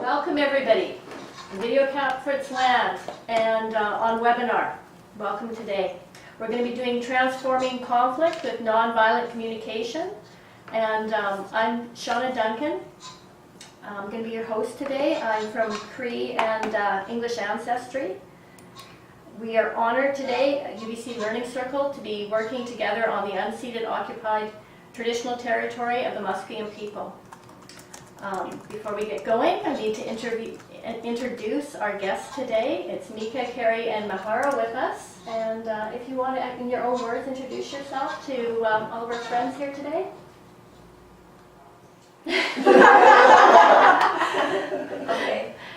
Welcome everybody, Video Conference Land and on webinar. Welcome today. We're going to be doing Transforming Conflict with Nonviolent Communication, and I'm Shauna Duncan. I'm going to be your host today. I'm from Cree and English ancestry. We are honored today at UBC Learning Circle to be working together on the unceded occupied traditional territory of the Musqueam people. Before we get going, I need to introduce our guests today. It's Mika, Carrie, and Mahara with us. And if you want to, in your own words, introduce yourself to all of our friends here today. Okay,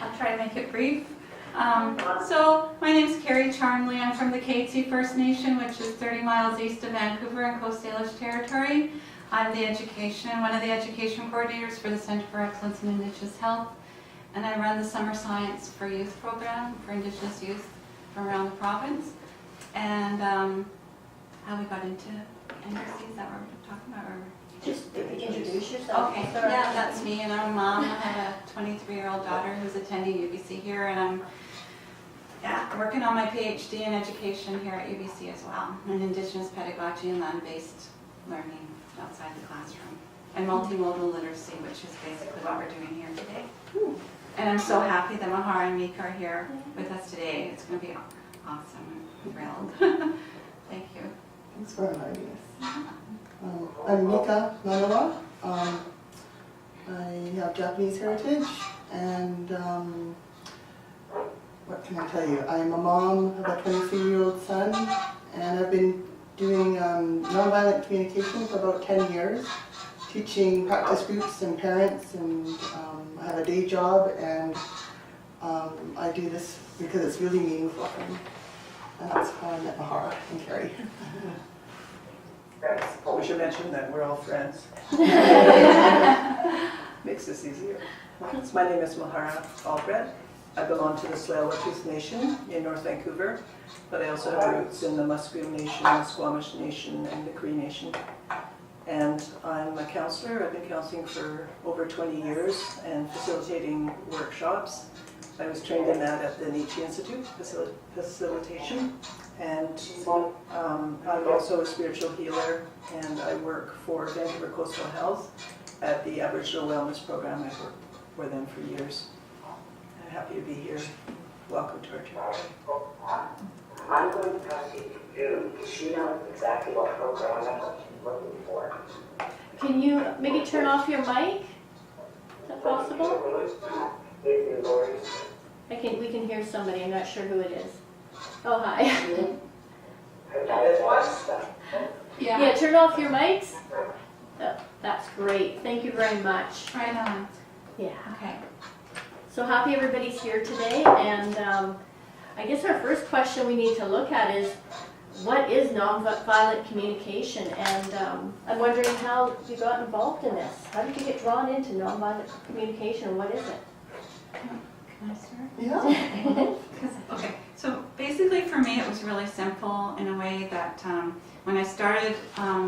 I'll try to make it brief. So my name is Carrie Charnley. I'm from the Katzie First Nation, which is 30 miles east of Vancouver in Coast Salish territory. I'm one of the education coordinators for the Centre for Excellence in Indigenous Health, and I run the Summer Science for Youth program for Indigenous youth from around the province. And how we got into NRC, is that what we're talking about? Or? Just introduce yourself. Okay, yeah, that's me, and I'm a mom. I have a 23-year-old daughter who's attending UBC here, and I'm working on my PhD in education here at UBC as well, in Indigenous pedagogy and land-based learning outside the classroom, and multimodal literacy, which is basically what we're doing here today. And I'm so happy that Mahara and Mika are here with us today. It's going to be awesome. I'm thrilled. Thank you. Thanks for inviting us. I'm Mika Nanawa. I have Japanese heritage, and what can I tell you? I'm a mom of a 23-year-old son, and I've been doing nonviolent communication for about 10 years, teaching practice groups and parents, and I have a day job, and I do this because it's really meaningful for me. And that's how I met Mahara and Carrie. We should mention that we're all friends. Makes this easier. My name is Mahara Albrecht. I belong to the Tsleil-Waututh Nation in North Vancouver, but I also have roots in the Musqueam Nation, the Squamish Nation, and the Cree Nation. And I'm a counselor. I've been counseling for over 20 years and facilitating workshops. I was trained in that at the Nietzsche Institute, facilitation. And I'm also a spiritual healer, and I work for Vancouver Coastal Health at the Aboriginal Wellness Program. I've worked for them for years. I'm happy to be here. Welcome to our territory. I'm going to pass you to June. She knows exactly what program I'm looking for. Can you maybe turn off your mic? Is that possible? We can hear somebody. I'm not sure who it is. Oh, hi. Yeah, turn off your mics. Oh, that's great. Thank you very much. Right on. Yeah. Okay. So happy everybody's here today, and I guess our first question we need to look at is, what is nonviolent communication? And I'm wondering how you got involved in this. How did you get drawn into nonviolent communication, and what is it? Can I start? Yeah. Okay, so basically for me it was really simple in a way that when I started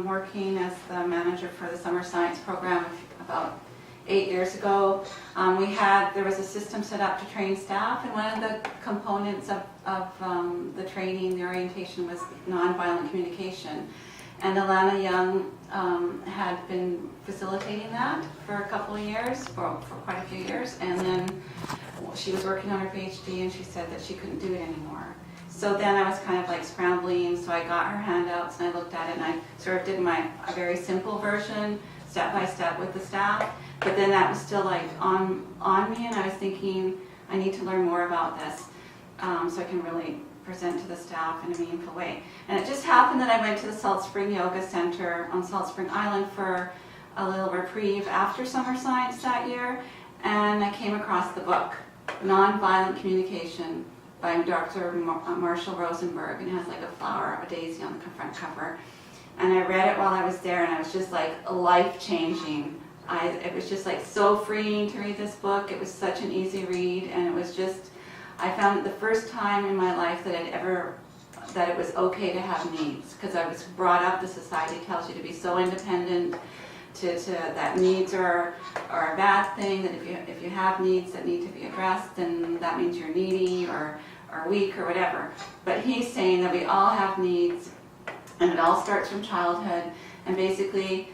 working as the manager for the Summer Science program about 8 years ago, there was a system set up to train staff, and one of the components of the training, the orientation, was nonviolent communication. And Alana Young had been facilitating that for a couple of years, for quite a few years, and then she was working on her PhD and she said that she couldn't do it anymore. So then I was kind of like scrambling, so I got her handouts and I looked at it and I sort of did a very simple version, step by step with the staff, but then that was still like on me, and I was thinking I need to learn more about this so I can really present to the staff in a meaningful way. And it just happened that I went to the Salt Spring Yoga Center on Salt Spring Island for a little reprieve after Summer Science that year, and I came across the book, Nonviolent Communication by Dr. Marshall Rosenberg, and it has like a flower, a daisy on the front cover. And I read it while I was there, and I was just like life-changing. It was just like so freeing to read this book. It was such an easy read, and it was just, I found it the first time in my life that that it was okay to have needs, because I was brought up, the society tells you to be so independent, that needs are a bad thing, that if you have needs that need to be addressed, then that means you're needy or weak or whatever. But he's saying that we all have needs, and it all starts from childhood, and basically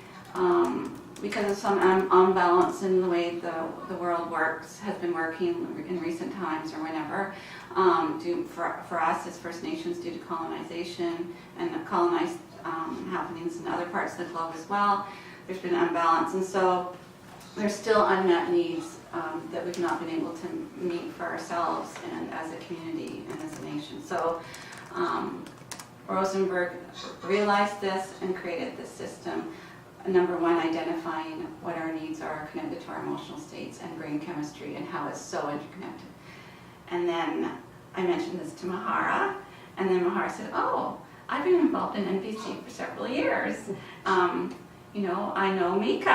because of some imbalance in the way the world works, has been working in recent times or whenever, for us as First Nations, due to colonization and the colonized happenings in other parts of the globe as well, there's been imbalance, and so there's still unmet needs that we've not been able to meet for ourselves and as a community and as a nation. So Rosenberg realized this and created this system. Number one, identifying what our needs are connected to our emotional states and brain chemistry and how it's so interconnected. And then I mentioned this to Mahara, and then Mahara said, oh, I've been involved in NVC for several years. You know, I know Mika.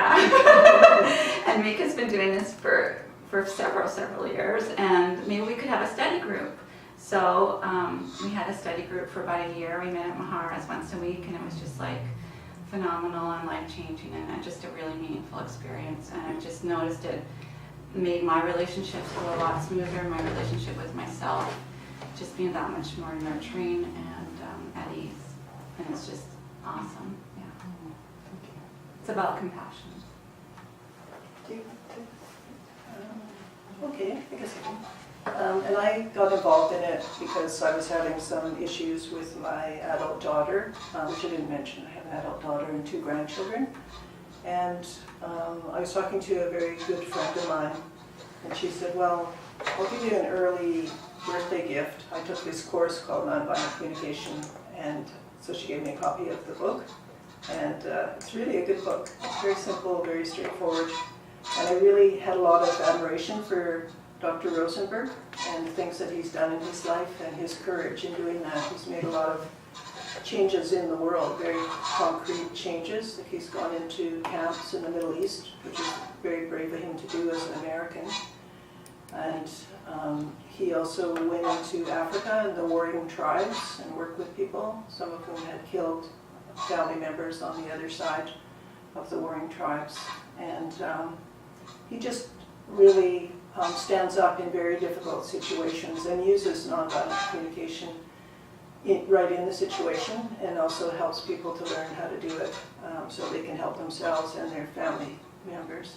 And Mika's been doing this for several years, and maybe we could have a study group. So we had a study group for about a year. We met at Mahara's once a week, and it was just like phenomenal and life-changing, and just a really meaningful experience. And I've just noticed it made my relationships go a lot smoother, my relationship with myself just being that much more nurturing and at ease. And it's just awesome. Yeah. It's about compassion. Do you want to? Okay, I guess I can. And I got involved in it because I was having some issues with my adult daughter, which I didn't mention. I have an adult daughter and 2 grandchildren. And I was talking to a very good friend of mine, and she said, well, I'll give you an early birthday gift. I took this course called NonViolent Communication, and so she gave me a copy of the book. And it's really a good book. It's very simple, very straightforward. And I really had a lot of admiration for Dr. Rosenberg and the things that he's done in his life and his courage in doing that. He's made a lot of changes in the world, very concrete changes. Like he's gone into camps in the Middle East, which is very brave of him to do as an American. And he also went into Africa and the warring tribes and worked with people, some of whom had killed family members on the other side of the warring tribes. And he just really stands up in very difficult situations and uses nonviolent communication right in the situation, and also helps people to learn how to do it so they can help themselves and their family members.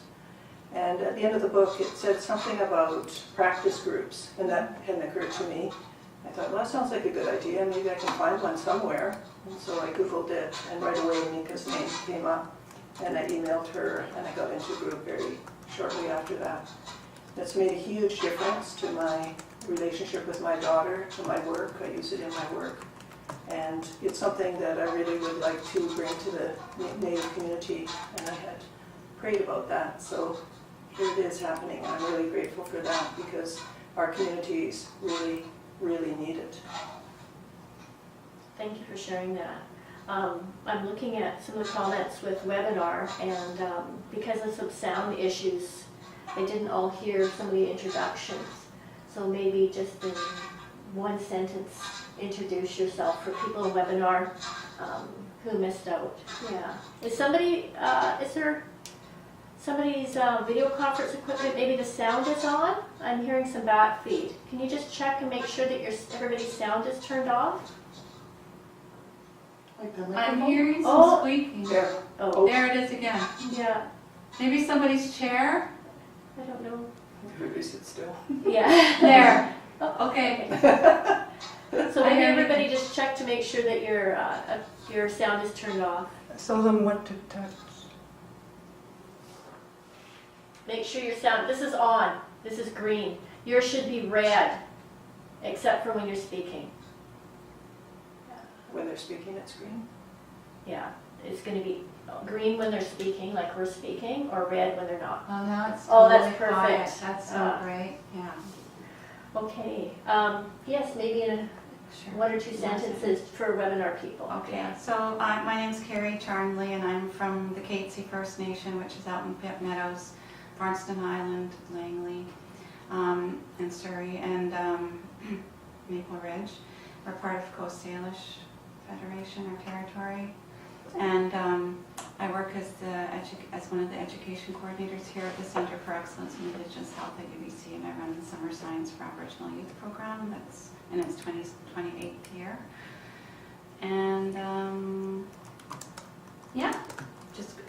And at the end of the book, it said something about practice groups, and that hadn't occurred to me. I thought, well, that sounds like a good idea. Maybe I can find one somewhere. And so I Googled it, and right away Mika's name came up, and I emailed her, and I got into a group very shortly after that. That's made a huge difference to my relationship with my daughter, to my work. I use it in my work. And it's something that I really would like to bring to the Native community, and I had prayed about that. So here it is happening, and I'm really grateful for that because our communities really, really need it. Thank you for sharing that. I'm looking at some of the comments with webinar, and because of some sound issues, they didn't all hear some of the introductions. So maybe just in one sentence, introduce yourself for people in webinar who missed out. Yeah. Is there somebody's video conference equipment, maybe the sound is on? I'm hearing some back feed. Can you just check and make sure that everybody's sound is turned off? Like the I'm microphone? hearing some squeaking. There. Oh, There it is again. yeah. Maybe somebody's chair? I don't know. Everybody sit still. Yeah. There. Oh, Okay. So I maybe hear you. everybody just check to make sure that your sound is turned off. Tell them what to touch. Make sure your sound, this is on, this is green. Yours should be red, except for when you're speaking. When they're speaking, it's green. Yeah, it's going to be green when they're speaking, like we're speaking, or red when they're not. Oh, now it's Oh, that's totally quiet. perfect. That's so Ah. great. Yeah. Okay. Yes, maybe in Sure. one or two sentences for webinar people. Okay, Yeah. so my name's Carrie Charnley, and I'm from the Katesy First Nation, which is out in Pitt Meadows, Barnston Island, Langley, and Surrey, and Maple Ridge. We're part of Coast Salish Federation or Territory, and I work as the as one of the education coordinators here at the Center for Excellence in Indigenous Health at UBC, and I run the Summer Science for Aboriginal Youth program. That's in its 28th year. And yeah,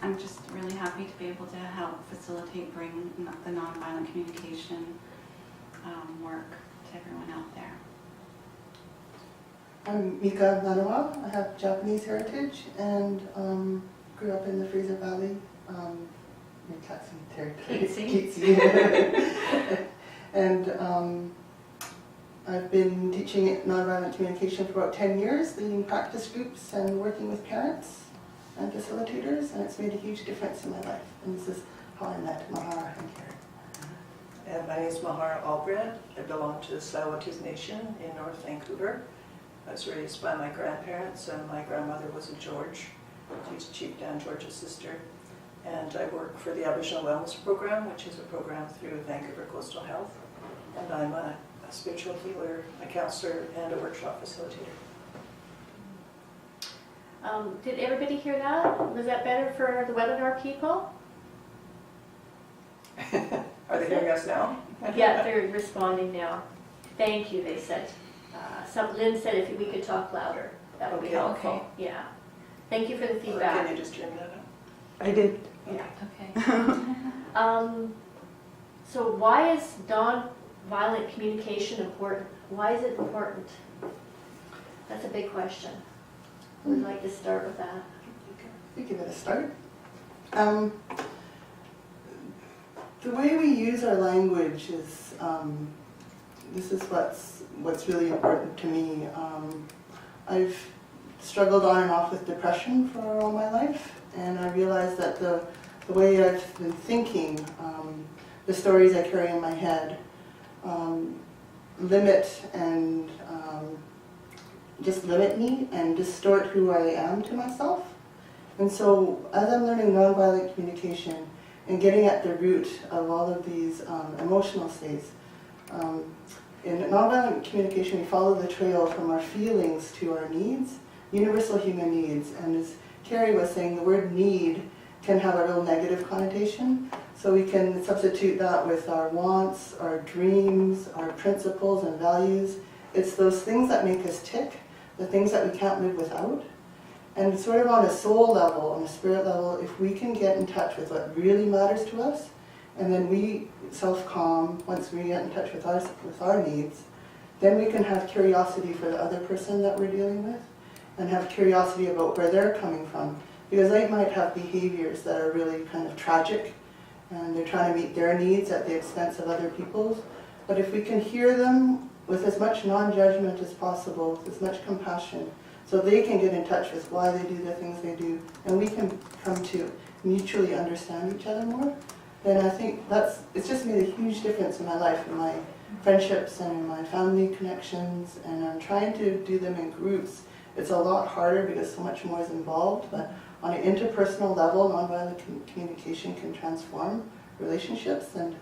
I'm just really happy to be able to help facilitate, bring the nonviolent communication work to everyone out there. I'm Mika Manawa. I have Japanese heritage and grew up in the Fraser Valley, in Katsi territory. Kitsi. And I've been teaching nonviolent communication for about 10 years, leading practice groups and working with parents and facilitators, and it's made a huge difference in my life. And this is how I met Mahara and Carrie. And my name is Mahara Albred. I belong to the Tsleil-Waututh Nation in North Vancouver. I was raised by my grandparents, and my grandmother was a George. She's Chief Dan George's sister. And I work for the Aboriginal Wellness Program, which is a program through Vancouver Coastal Health. And I'm a spiritual healer, a counselor, and a workshop facilitator. Did everybody hear that? Was that better for the webinar people? Are they hearing us now? Yeah, they're responding now. Thank you, they said. Lynn said if we could talk louder, that would be Okay. helpful. Okay. Yeah. Thank you for the Or feedback. can you just turn that up? I did. Yeah. Okay. So why is non-violent communication important? Why is it important? That's a big question. We'd like to start with that. We give it a start. The way we use our language is, this is what's really important to me. I've struggled on and off with depression for all my life, and I realized that the way I've been thinking, the stories I carry in my head, limit and just limit me and distort who I am to myself. And so as I'm learning nonviolent communication and getting at the root of all of these emotional states, in nonviolent communication we follow the trail from our feelings to our needs, universal human needs. And as Carrie was saying, the word need can have a real negative connotation. So we can substitute that with our wants, our dreams, our principles and values. It's those things that make us tick, the things that we can't live without. And sort of on a soul level, on a spirit level, if we can get in touch with what really matters to us, and then we self-calm, once we get in touch with our needs, then we can have curiosity for the other person that we're dealing with, and have curiosity about where they're coming from. Because they might have behaviors that are really kind of tragic, and they're trying to meet their needs at the expense of other people's. But if we can hear them with as much non-judgment as possible, with as much compassion, so they can get in touch with why they do the things they do, and we can come to mutually understand each other more, then I think it's just made a huge difference in my life, in my friendships and in my family connections, and I'm trying to do them in groups. It's a lot harder because so much more is involved, but on an interpersonal level, nonviolent communication can transform relationships. And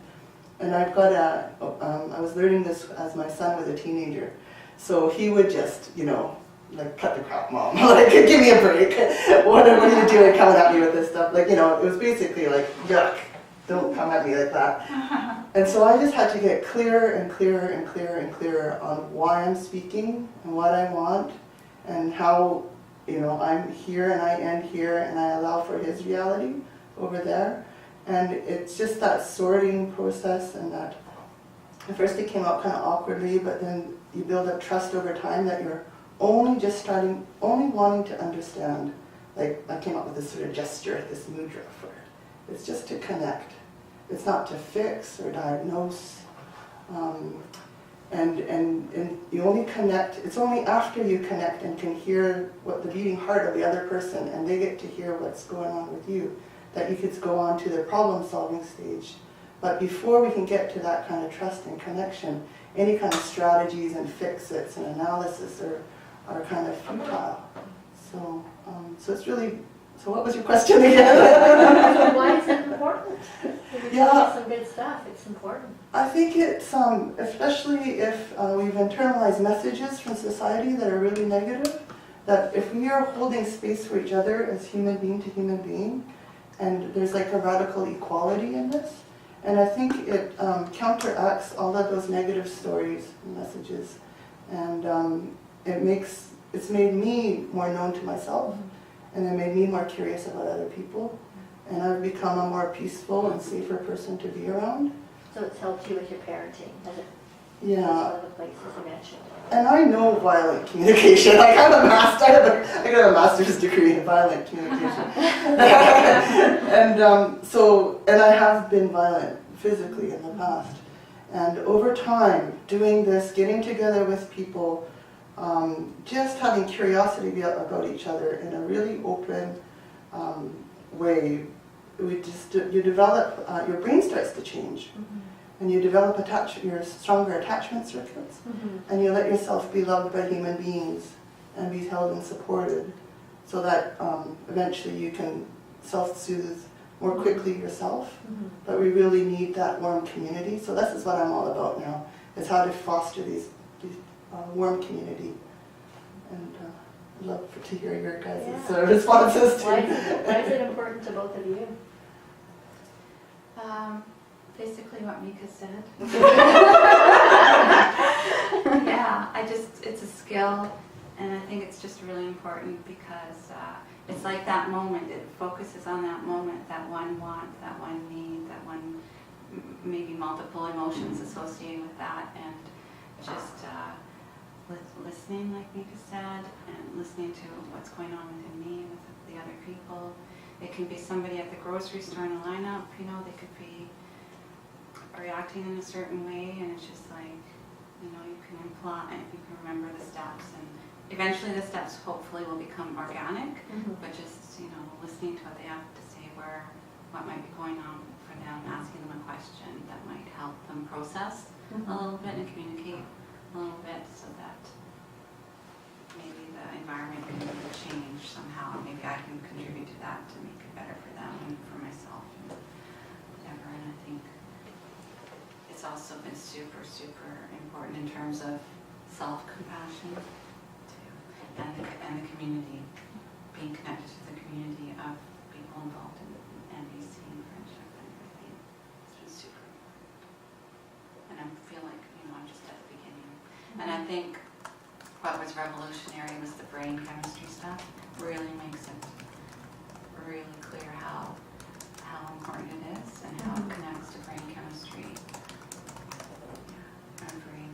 I've got I was learning this as my son was a teenager. So he would just, like, cut the crap, Mom. Like, give me a break. What are you doing coming at me with this stuff? Like, it was basically like, yuck, don't come at me like that. And so I just had to get clearer and clearer and clearer and clearer on why I'm speaking and what I want and how, I'm here and I end here and I allow for his reality over there. And it's just that sorting process, and that at first it came out kind of awkwardly, but then you build up trust over time that you're only wanting to understand. Like, I came up with this sort of gesture, this mudra for it. It's just to connect. It's not to fix or diagnose. And you only connect, it's only after you connect and can hear what the beating heart of the other person, and they get to hear what's going on with you, that you could go on to the problem-solving stage. But before we can get to that kind of trust and connection, any kind of strategies and fix-its and analysis are kind of futile. So it's really, so what was your question again? So why is it important? You're telling us some good stuff. It's important. I think it's, especially if we've internalized messages from society that are really negative, that if we are holding space for each other as human being to human being, And there's like a radical equality in this. And I think it counteracts all of those negative stories and messages. And it's made me more known to myself, and it made me more curious about other people. And I've become a more peaceful and safer person to be around. So it's helped you with your parenting, has it? Yeah. That's one of the places you mentioned. And I know violent communication. I got a master's degree in violent communication. And I have been violent physically in the past. And over time, doing this, getting together with people, just having curiosity about each other in a really open way, you develop, your brain starts to change. And you develop your stronger attachment circuits, and you let yourself be loved by human beings and be held and supported, so that eventually you can self-soothe more quickly yourself. But we really need that warm community. So this is what I'm all about now, is how to foster these warm community. And I'd love to hear your guys' responses to Why is it important to both of you? Basically what Mika said. Yeah, it's a skill, and I think it's just really important because it's like that moment, it focuses on that moment, that one want, that one need, that one maybe multiple emotions associated with that, and just listening, like Mika said, and listening to what's going on within me, with the other people. It can be somebody at the grocery store in a lineup, they could be reacting in a certain way, and it's just like, you can imply, and you can remember the steps, and eventually the steps hopefully will become organic, but just, listening to what they have to say, what might be going on for them, asking them a question that might help them process a little bit and communicate a little bit, so that maybe the environment can change somehow. Maybe I can contribute to that to make it better for them and for myself and whatever. And I think it's also been super, super important in terms of self-compassion too, and the community, being connected to the community of people involved in NVC and friendship and everything. It's been super important. And I feel like, I'm just at the beginning. And I think what was revolutionary was the brain chemistry stuff. Really makes it really clear how important it is and how it connects to brain chemistry. Brain,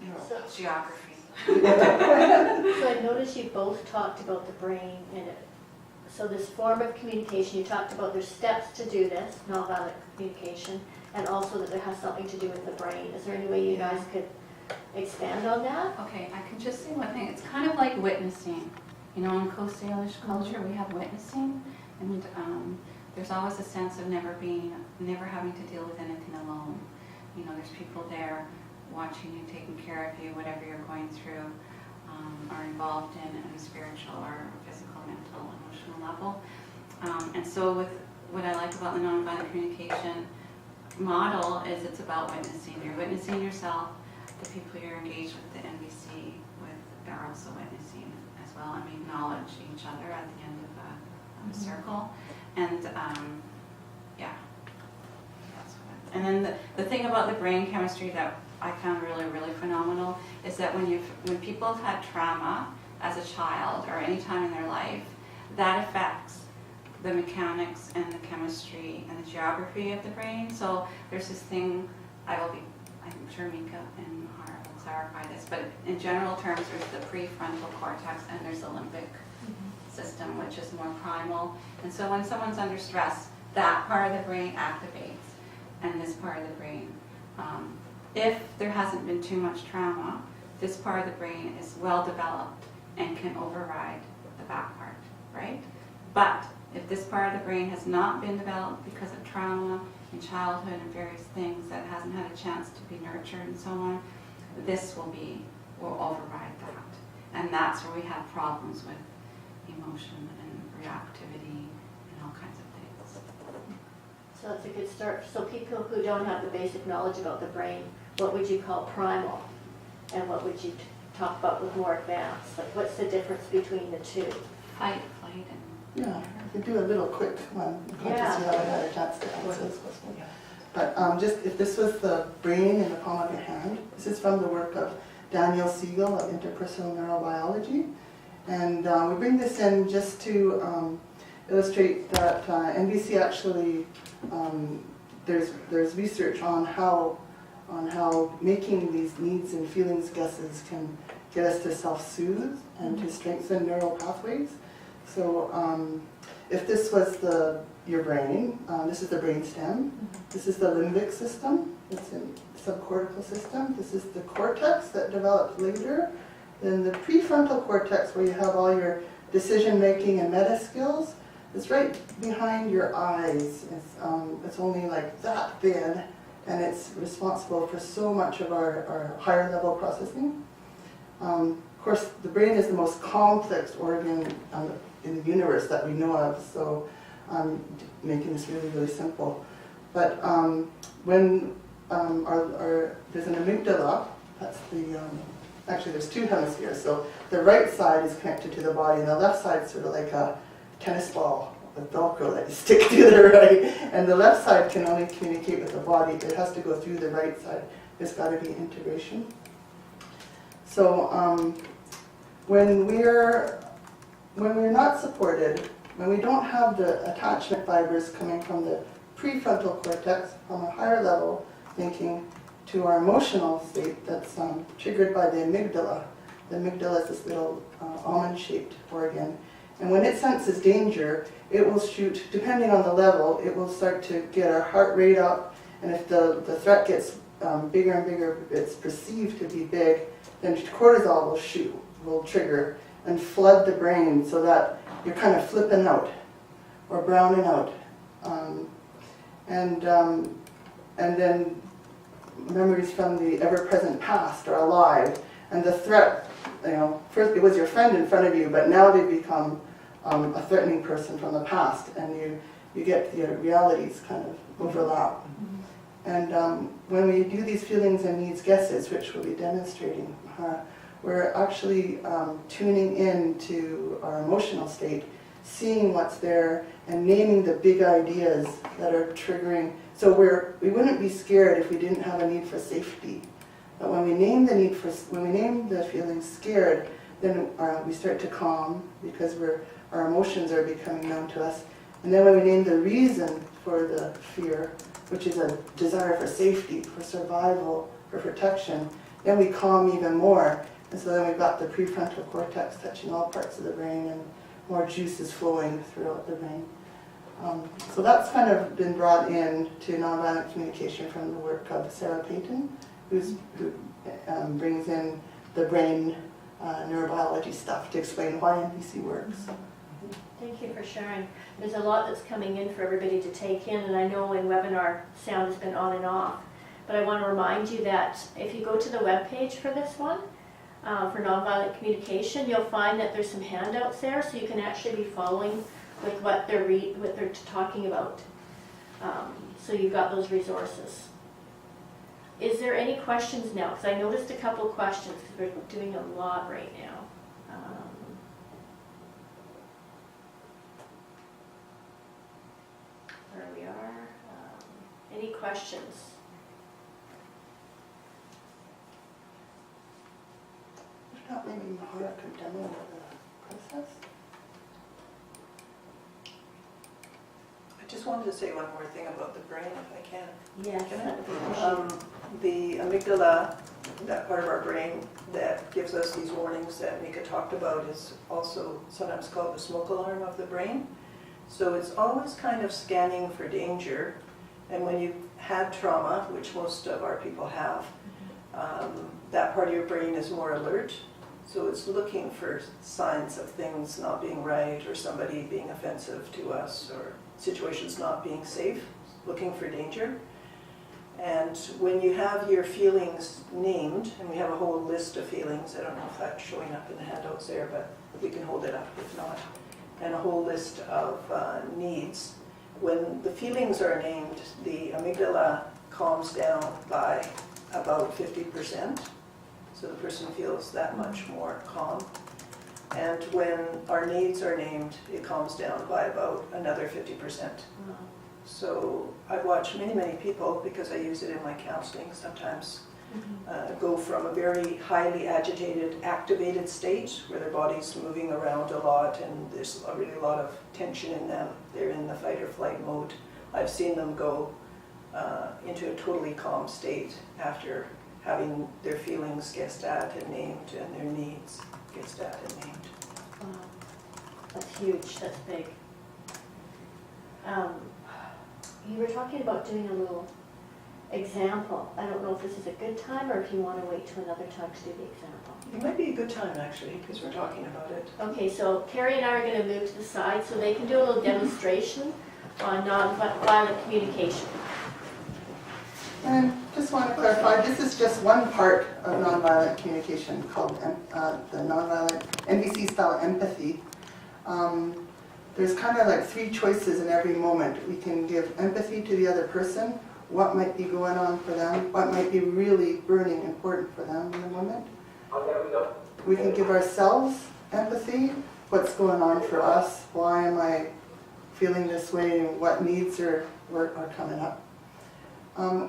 whatever, geography. So I noticed you both talked about the brain in it. So this form of communication, you talked about there's steps to do this, nonviolent communication, and also that there has something to do with the brain. Is there any way you guys could expand on that? Okay, I can just say one thing. It's kind of like witnessing. In Coast Salish culture, we have witnessing, and there's always a sense of never having to deal with anything alone. There's people there watching you, taking care of you, whatever you're going through, are involved in a spiritual or physical, mental, emotional level. And so with what I like about the nonviolent communication model is it's about witnessing. You're witnessing yourself, the people you're engaged with, the NVC with, are also witnessing as well, and we acknowledge each other at the end of a circle. And and then the thing about the brain chemistry that I found really, really phenomenal is that when people have had trauma as a child or any time in their life, that affects the mechanics and the chemistry and the geography of the brain. So there's this thing, I'm sure Mika and Mahara will clarify this, but in general terms, there's the prefrontal cortex and there's the limbic system, which is more primal. And so when someone's under stress, that part of the brain activates, and this part of the brain. If there hasn't been too much trauma, this part of the brain is well developed and can override the back part, right? But if this part of the brain has not been developed because of trauma in childhood and various things that hasn't had a chance to be nurtured and so on, this will override that. And that's where we have problems with emotion and reactivity and all kinds of things. So that's a good start. So people who don't have the basic knowledge about the brain, what would you call primal? And what would you talk about with more advanced? Like, what's the difference between the two? Fight, flight, and Yeah, I could do a little quick one. I Yeah. just haven't had a chance to answer this question. But just if this was the brain in the palm of your hand, this is from the work of Daniel Siegel of interpersonal neurobiology. And we bring this in just to illustrate that NVC actually, there's research on how making these needs and feelings guesses can get us to self-soothe and to strengthen neural pathways. So if this was your brain, this is the brain stem, this is the limbic system, it's in the subcortical system, this is the cortex that developed later, then the prefrontal cortex where you have all your decision making and meta skills, it's right behind your eyes. It's only like that thin, and it's responsible for so much of our higher level processing. Of course, the brain is the most complex organ in the universe that we know of, so I'm making this really, really simple. But when there's an amygdala, that's actually there's two hemispheres, so the right side is connected to the body, and the left side is sort of like a tennis ball with Velcro that you stick to the right, and the left side can only communicate with the body. It has to go through the right side. There's got to be integration. So when we're not supported, when we don't have the attachment fibers coming from the prefrontal cortex, from a higher level thinking, to our emotional state that's triggered by the amygdala. The amygdala is this little almond-shaped organ. And when it senses danger, it will shoot, depending on the level, it will start to get our heart rate up, and if the threat gets bigger and bigger, it's perceived to be big, then cortisol will trigger and flood the brain so that you're kind of flipping out or browning out. And then memories from the ever-present past are alive, and the threat, first it was your friend in front of you, but now they've become a threatening person from the past, and you get the realities kind of overlap. And when we do these feelings and needs guesses, which we'll be demonstrating, we're actually tuning in to our emotional state, seeing what's there, and naming the big ideas that are triggering. So we wouldn't be scared if we didn't have a need for safety. But when we name the feeling scared, then we start to calm because our emotions are becoming known to us. And then when we name the reason for the fear, which is a desire for safety, for survival, for protection, then we calm even more. And so then we've got the prefrontal cortex touching all parts of the brain, and more juice is flowing throughout the brain. So that's kind of been brought in to nonviolent communication from the work of Sarah Payton, who brings in the brain neurobiology stuff to explain why NVC works. Thank you for sharing. There's a lot that's coming in for everybody to take in, and I know in webinar sound has been on and off. But I want to remind you that if you go to the webpage for this one, for nonviolent communication, you'll find that there's some handouts there, so you can actually be following with what they're talking about. So you've got those resources. Is there any questions now? Because I noticed a couple questions, because we're doing a lot right now. There we are. Any questions? If not, maybe Mahara could demo the process. I just wanted to say one more thing about the brain, if I can. Yes. Can I? that would be appreciated. The amygdala, that part of our brain that gives us these warnings that Mika talked about, is also sometimes called the smoke alarm of the brain. So it's always kind of scanning for danger. And when you've had trauma, which most of our people have, that part of your brain is more alert. So it's looking for signs of things not being right, or somebody being offensive to us, or situations not being safe, looking for danger. And when you have your feelings named, and we have a whole list of feelings, I don't know if that's showing up in the handouts there, but we can hold it up if not, and a whole list of needs. When the feelings are named, the amygdala calms down by about 50%, so the person feels that much more calm. And when our needs are named, it calms down by about another 50%. So I've watched many, many people, because I use it in my counseling sometimes, go from a very highly agitated, activated state where their body's moving around a lot and there's really a lot of tension in them. They're in the fight or flight mode. I've seen them go into a totally calm state after having their feelings guessed at and named and their needs guessed at and named. Wow. That's huge, that's big. You were talking about doing a little example. I don't know if this is a good time or if you want to wait till another time to do the example. It might be a good time actually, because we're talking about it. Okay, so Carrie and I are going to move to the side so they can do a little demonstration on nonviolent communication. And just want to clarify, this is just one part of nonviolent communication called the nonviolent NVC style empathy. There's kind of like 3 choices in every moment. We can give empathy to the other person, what might be going on for them, what might be really burning important for them in the moment. Oh, there we go. We can give ourselves empathy, what's going on for us, why am I feeling this way, and what needs are coming up.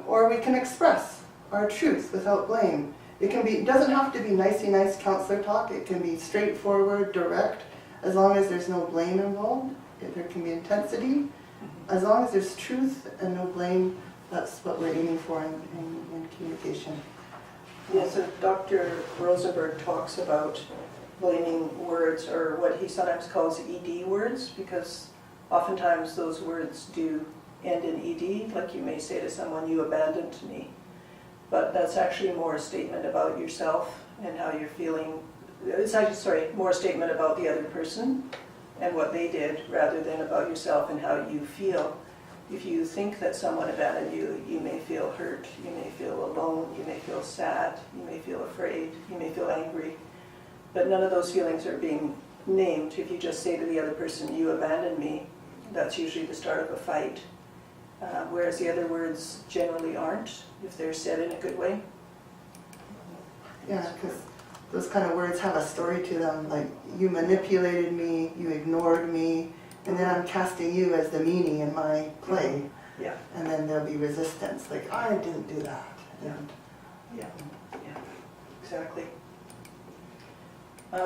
Or we can express our truth without blame. It doesn't have to be nicey nice counselor talk, it can be straightforward, direct, as long as there's no blame involved. There can be intensity. As long as there's truth and no blame, that's what we're aiming for in communication. Yeah, so Dr. Rosenberg talks about blaming words, or what he sometimes calls ED words, because oftentimes those words do end in ED, like you may say to someone, you abandoned me. But that's actually more a statement about yourself and how you're feeling. It's actually, more a statement about the other person and what they did, rather than about yourself and how you feel. If you think that someone abandoned you, you may feel hurt, you may feel alone, you may feel sad, you may feel afraid, you may feel angry. But none of those feelings are being named. If you just say to the other person, you abandoned me, that's usually the start of a fight. Whereas the other words generally aren't, if they're said in a good way. Yeah, because those kind of words have a story to them, like you manipulated me, you ignored me, and then I'm casting you as the meanie in my play. Yeah. And then there'll be resistance, like I didn't do that. And Yeah, exactly.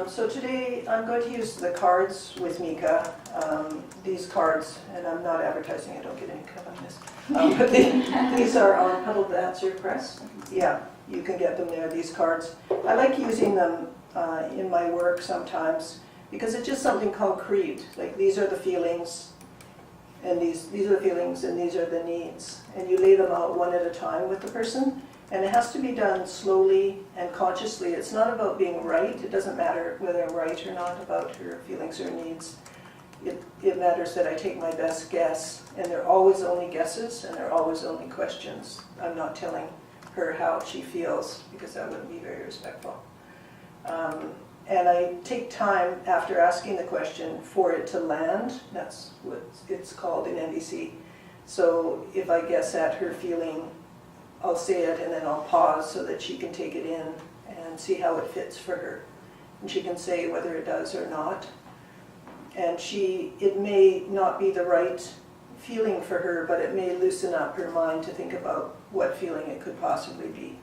So today I'm going to use the cards with Mika. These cards, and I'm not advertising, I don't get any cut on this. But these are on Puddle Dancer Press. Yeah, you can get them there, these cards. I like using them in my work sometimes because it's just something concrete. Like these are the feelings, and these are the feelings, and these are the needs. And you lay them out one at a time with the person. And it has to be done slowly and consciously. It's not about being right. It doesn't matter whether I'm right or not about her feelings or needs. It matters that I take my best guess. And they're always only guesses, and they're always only questions. I'm not telling her how she feels, because that wouldn't be very respectful. And I take time after asking the question for it to land. That's what it's called in NVC. So if I guess at her feeling, I'll say it and then I'll pause so that she can take it in and see how it fits for her. And she can say whether it does or not. And it may not be the right feeling for her, but it may loosen up her mind to think about what feeling it could possibly be.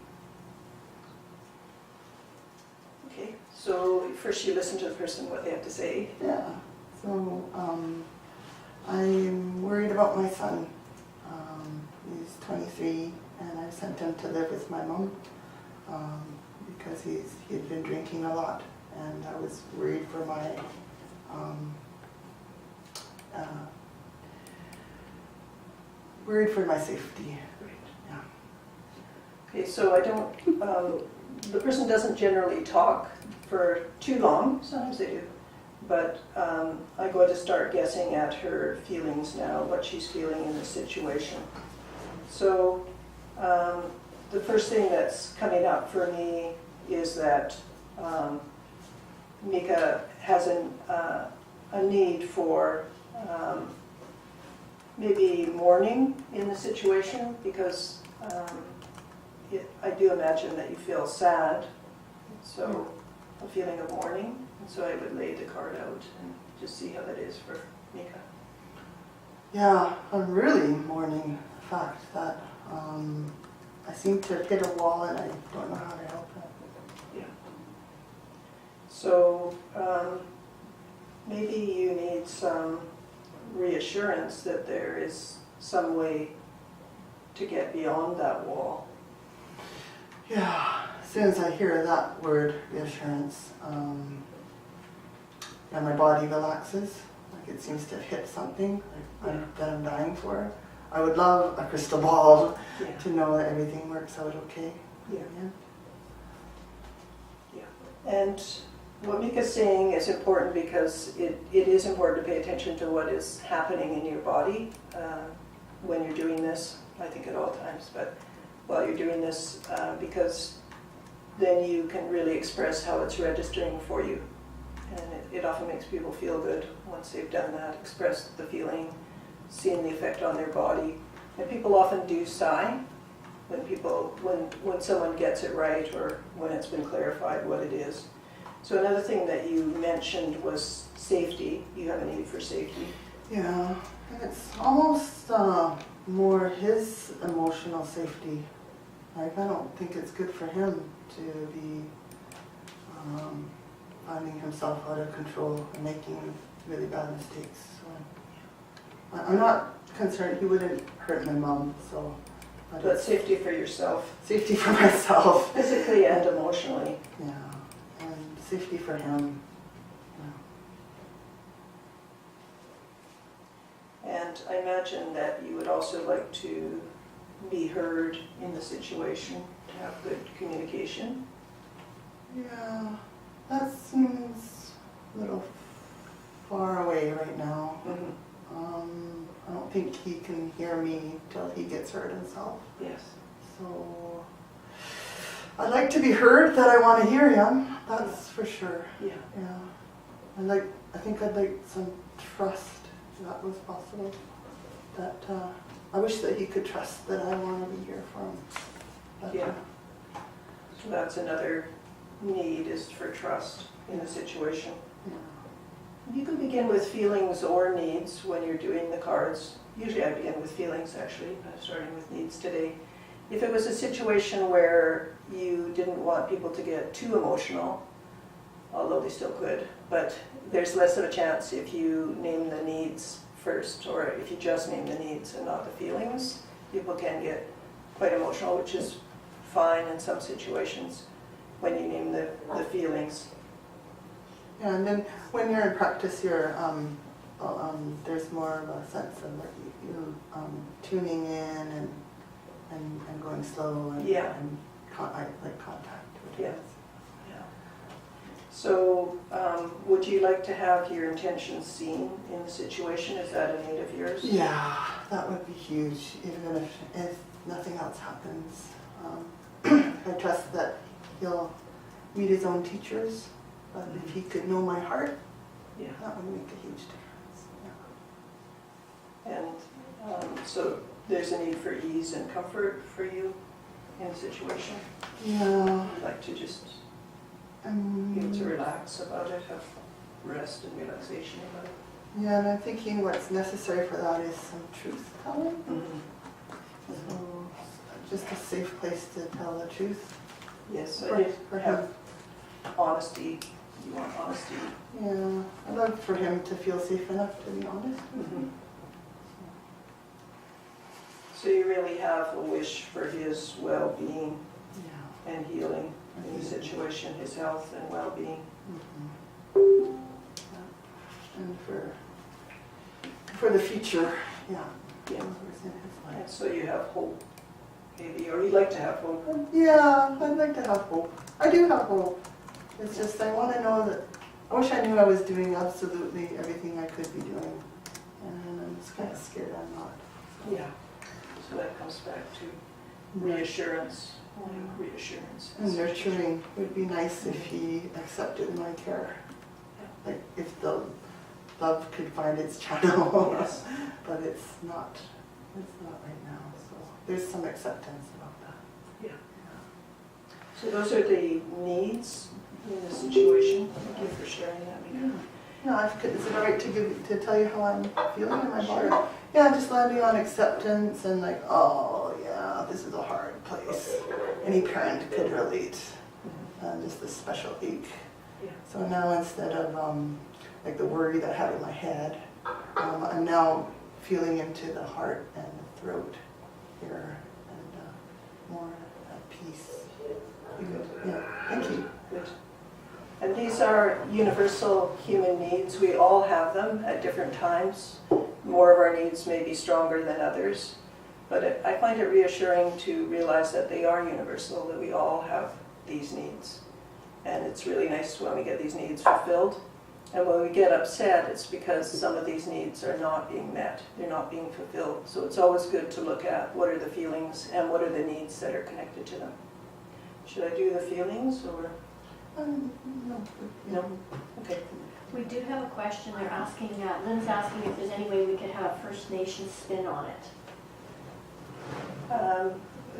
Okay, so first you listen to the person, what they have to say. yeah, so I'm worried about my son. He's 23. And I sent him to live with my mom because he'd been drinking a lot, and I was worried for my safety. Yeah. Okay, so I don't, the person doesn't generally talk for too long, sometimes they do, but I'm going to start guessing at her feelings now, what she's feeling in this situation. So the first thing that's coming up for me is that Mika has a need for maybe mourning in the situation, because I do imagine that you feel sad, so a feeling of mourning. And so I would lay the card out and just see how that is for Mika. Yeah, I'm really mourning the fact that I seem to hit a wall and I don't know how to help it. So maybe you need some reassurance that there is some way to get beyond that wall. Yeah, as soon as I hear that word, reassurance, and my body relaxes, like it seems to have hit something that I'm dying for. I would love a crystal ball Yeah. to know that everything works out okay. Yeah. And what Mika's saying is important because it is important to pay attention to what is happening in your body when you're doing this, I think at all times, but while you're doing this, because then you can really express how it's registering for you. And it often makes people feel good once they've done that, expressed the feeling, seen the effect on their body. And people often do sigh when someone gets it right or when it's been clarified what it is. So another thing that you mentioned was safety. You have a need for safety. Yeah, and it's almost more his emotional safety. Like I don't think it's good for him to be finding himself out of control and making really bad mistakes. So I'm not concerned. He wouldn't hurt my mom, so. But safety for yourself, Safety for myself. physically and emotionally. Yeah, and safety for him. And I imagine that you would also like to be heard in the situation, to have good communication. Yeah, that seems a little far away right now. I don't think he can hear me till he gets heard himself. Yes. So I'd like to be heard that I want to hear him. That's for sure. Yeah. Yeah. I think I'd like some trust, if that was possible. That I wish that he could trust that I want to be here for him. But, Yeah. So that's another need, is for trust in the situation. yeah. You can begin with feelings or needs when you're doing the cards. Usually I begin with feelings, actually. I'm starting with needs today. If it was a situation where you didn't want people to get too emotional, although they still could, but there's less of a chance if you name the needs first, or if you just name the needs and not the feelings. People can get quite emotional, which is fine in some situations when you name the feelings. Yeah, and then when you're in practice, you're there's more of a sense of like you tuning in and going slow and, Yeah. like contact. With Yeah. it. Yeah. So, would you like to have your intentions seen in the situation? Is that a need of yours? Yeah, that would be huge. Even if nothing else happens, I trust that he'll meet his own teachers. But if he could know my heart, Yeah. that would make a huge difference. Yeah. And so there's a need for ease and comfort for you in the situation? Yeah. You'd like to just be able to relax about it, have rest and relaxation about it? Yeah, and I'm thinking what's necessary for that is some truth telling. Mm-hmm. So just a safe place to tell the truth. Yes, For- I did for have him. honesty. You want honesty? Yeah, I'd love for him to feel safe enough to be honest. Mm-hmm. So you really have a wish for his well-being Yeah. and healing in the situation, his health and well-being. Mhm. Yeah. And for the future, yeah. Yeah. Whatever's in his And life. so you have hope, maybe, or you'd like to have hope. Yeah, I'd like to have hope. I do have hope. It's just I want to know that, I wish I knew I was doing absolutely everything I could be doing. And I'm just kind of scared I'm not. Yeah. So that comes back to reassurance, reassurance. And nurturing would be nice if he accepted my care. Like if the love could find its channel. Yes. But it's not right now. So there's some acceptance about that. Yeah. So those are the needs. in this situation. Thank you for sharing that. Mika. Yeah, is it alright to tell you how I'm feeling in my body? Sure. Yeah, I'm just landing on acceptance and like, oh yeah, this is a hard place. Any parent could relate. Just this special ache. Yeah. So now instead of like the worry that I had in my head, I'm now feeling into the heart and the throat here and more at peace. Yeah, thank you. Good. And these are universal human needs. We all have them at different times. More of our needs may be stronger than others, but I find it reassuring to realize that they are universal, that we all have these needs. And it's really nice when we get these needs fulfilled. And when we get upset, it's because some of these needs are not being met, they're not being fulfilled. So it's always good to look at what are the feelings and what are the needs that are connected to them. Should I do the feelings or? No. No? Okay. We do have a question. They're asking, Lynn's asking if there's any way we could have a First Nation spin on it.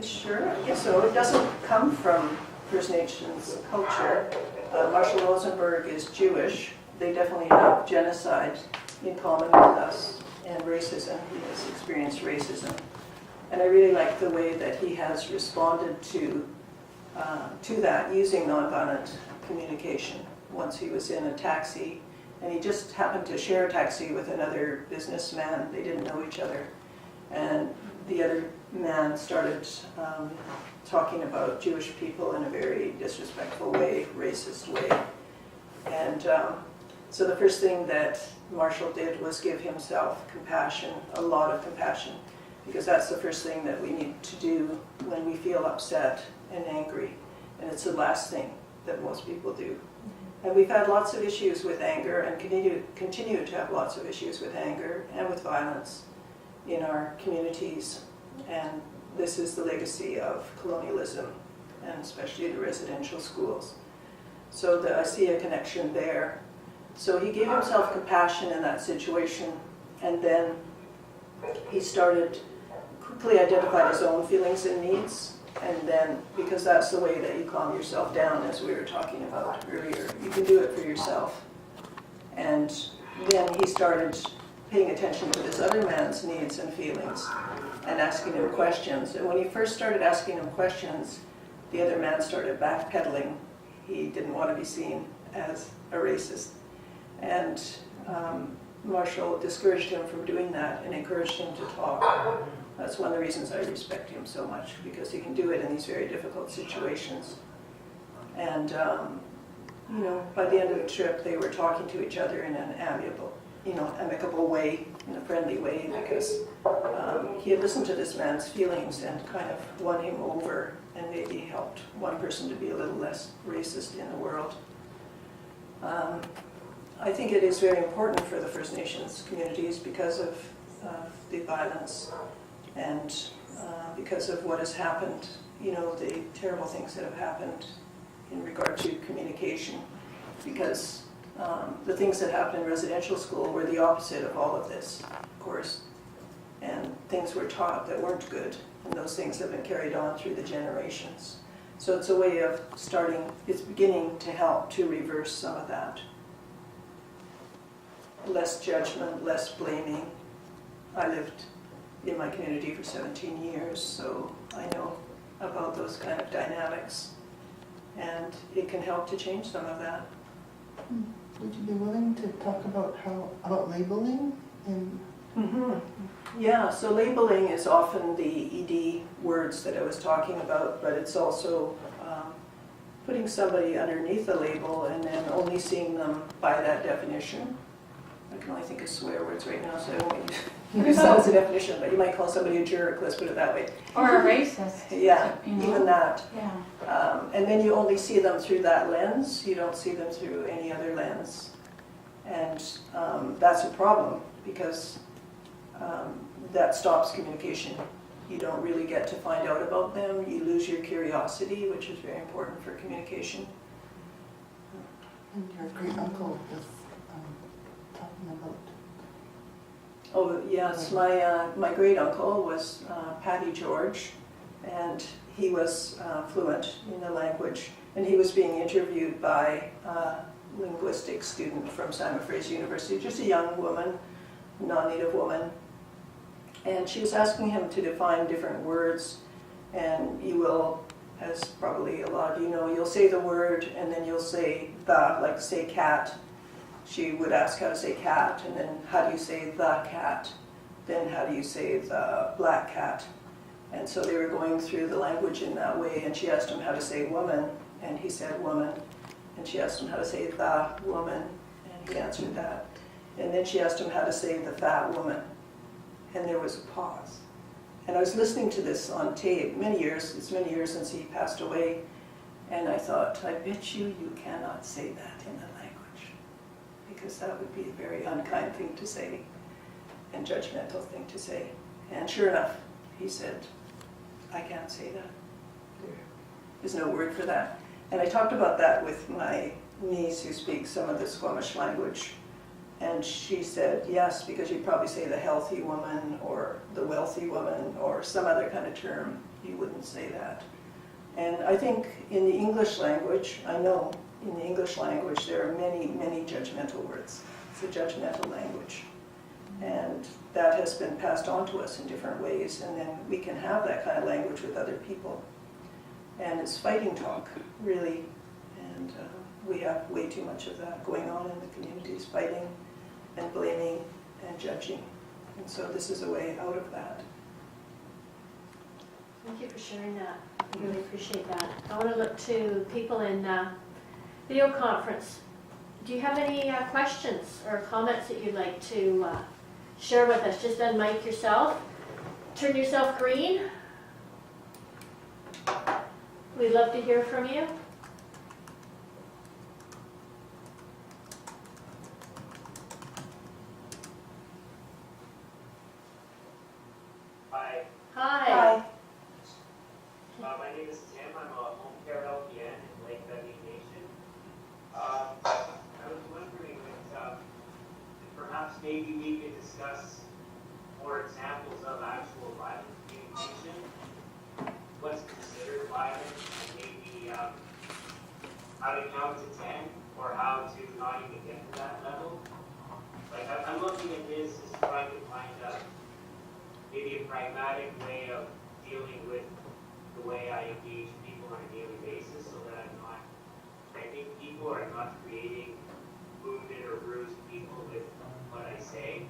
Sure, I guess so. It doesn't come from First Nations culture. Marshall Rosenberg is Jewish. They definitely have genocide in common with us and racism. He has experienced racism. And I really like the way that he has responded to that using nonviolent communication. Once he was in a taxi and he just happened to share a taxi with another businessman. They didn't know each other. And the other man started talking about Jewish people in a very disrespectful way, racist way. And so the first thing that Marshall did was give himself compassion, a lot of compassion, because that's the first thing that we need to do when we feel upset and angry. And it's the last thing that most people do. And we've had lots of issues with anger and continue to have lots of issues with anger and with violence in our communities. And this is the legacy of colonialism, and especially the residential schools. So I see a connection there. So he gave himself compassion in that situation, and then he started quickly identified his own feelings and needs. And then, because that's the way that you calm yourself down, as we were talking about earlier, you can do it for yourself. And then he started paying attention to this other man's needs and feelings and asking him questions. And when he first started asking him questions, the other man started backpedaling. He didn't want to be seen as a racist. And Marshall discouraged him from doing that and encouraged him to talk. That's one of the reasons I respect him so much, because he can do it in these very difficult situations. And, you know, by the end of the trip, they were talking to each other in an amicable way, in a friendly way, because he had listened to this man's feelings and kind of won him over and maybe helped one person to be a little less racist in the world. I think it is very important for the First Nations communities because of the violence and because of what has happened, you know, the terrible things that have happened in regard to communication, because the things that happened in residential school were the opposite of all of this, of course, and things were taught that weren't good, and those things have been carried on through the generations. So it's a way of it's beginning to help to reverse some of that. Less judgment, less blaming. I lived in my community for 17 years, so I know about those kind of dynamics, and it can help to change some of that. Would you be willing to talk about labeling? Yeah, so labeling is often the ED words that I was talking about, but it's also putting somebody underneath a label and then only seeing them by that definition. I can only think of swear words right now, so I won't use that as a definition, but you might call somebody a jerk, let's put it that way. Or a racist. Yeah, you know? even that. Yeah. And then you only see them through that lens, you don't see them through any other lens. And that's a problem, because that stops communication. You don't really get to find out about them, you lose your curiosity, which is very important for communication. And your great uncle was talking about. Oh yes, my great uncle was Paddy George, and he was fluent in the language, And he was being interviewed by a linguistics student from Simon Fraser University, just a young woman, non-native woman. And she was asking him to define different words. And you will, as probably a lot of you know, you'll say the word and then you'll say the, like say cat. She would ask how to say cat, and then how do you say the cat? Then how do you say the black cat? And so they were going through the language in that way, and she asked him how to say woman, and he said woman. And she asked him how to say the woman, and he answered that. And then she asked him how to say the fat woman, and there was a pause. And I was listening to this on tape it's many years since he passed away, and I thought, I bet you cannot say that in a language, because that would be a very unkind thing to say and judgmental thing to say. And sure enough, he said, I can't say that. There is no word for that. And I talked about that with my niece who speaks some of the Squamish language. And she said, yes, because you'd probably say the healthy woman or the wealthy woman or some other kind of term. You wouldn't say that. And I think in the English language, I know in the English language there are many, many judgmental words. It's a judgmental language. And that has been passed on to us in different ways, and then we can have that kind of language with other people. And it's fighting talk, really. And we have way too much of that going on in the communities, fighting and blaming and judging. And so this is a way out of that. Thank you for sharing that. I really appreciate that. I want to look to people in video conference. Do you have any questions or comments that you'd like to share with us? Just unmic yourself. Turn yourself green. We'd love to hear from you. Hi. Hi. My name is Tim. I'm a home care LPN in Lake Bevy Nation. I was wondering if perhaps maybe we could discuss more examples of actual violent communication. What's considered violent, and maybe how to count to 10, or how to not even get to that level. Like I'm looking at this as trying to find maybe a pragmatic way of dealing with the way I engage people on a daily basis, so that I'm not offending people or I'm not creating wounded or bruised people with what I say.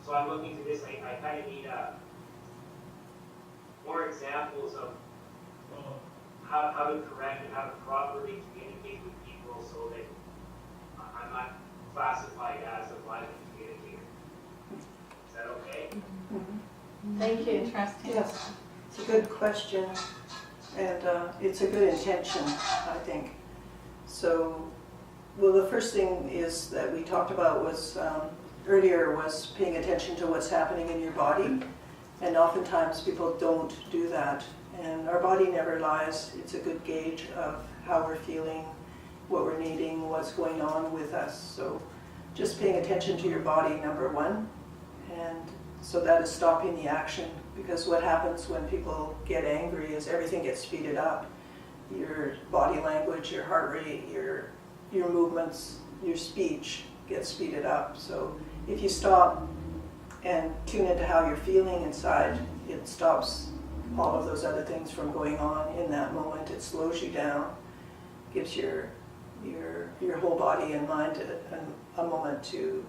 So I'm looking to this, I kind of need more examples of how to correct and how to properly communicate with people so that I'm not classified as a violent communicator. Is that okay? Thank you. Interesting. Yes, it's a good question, and it's a good intention, I think. So, well, the first thing is that we talked about was earlier was paying attention to what's happening in your body, and oftentimes people don't do that, and our body never lies. It's a good gauge of how we're feeling, what we're needing, what's going on with us. So just paying attention to your body, number one, and so that is stopping the action, because what happens when people get angry is everything gets speeded up. Your body language, your heart rate, your movements, your speech gets speeded up. So if you stop and tune into how you're feeling inside, it stops all of those other things from going on in that moment. It slows you down, gives your whole body and mind a moment to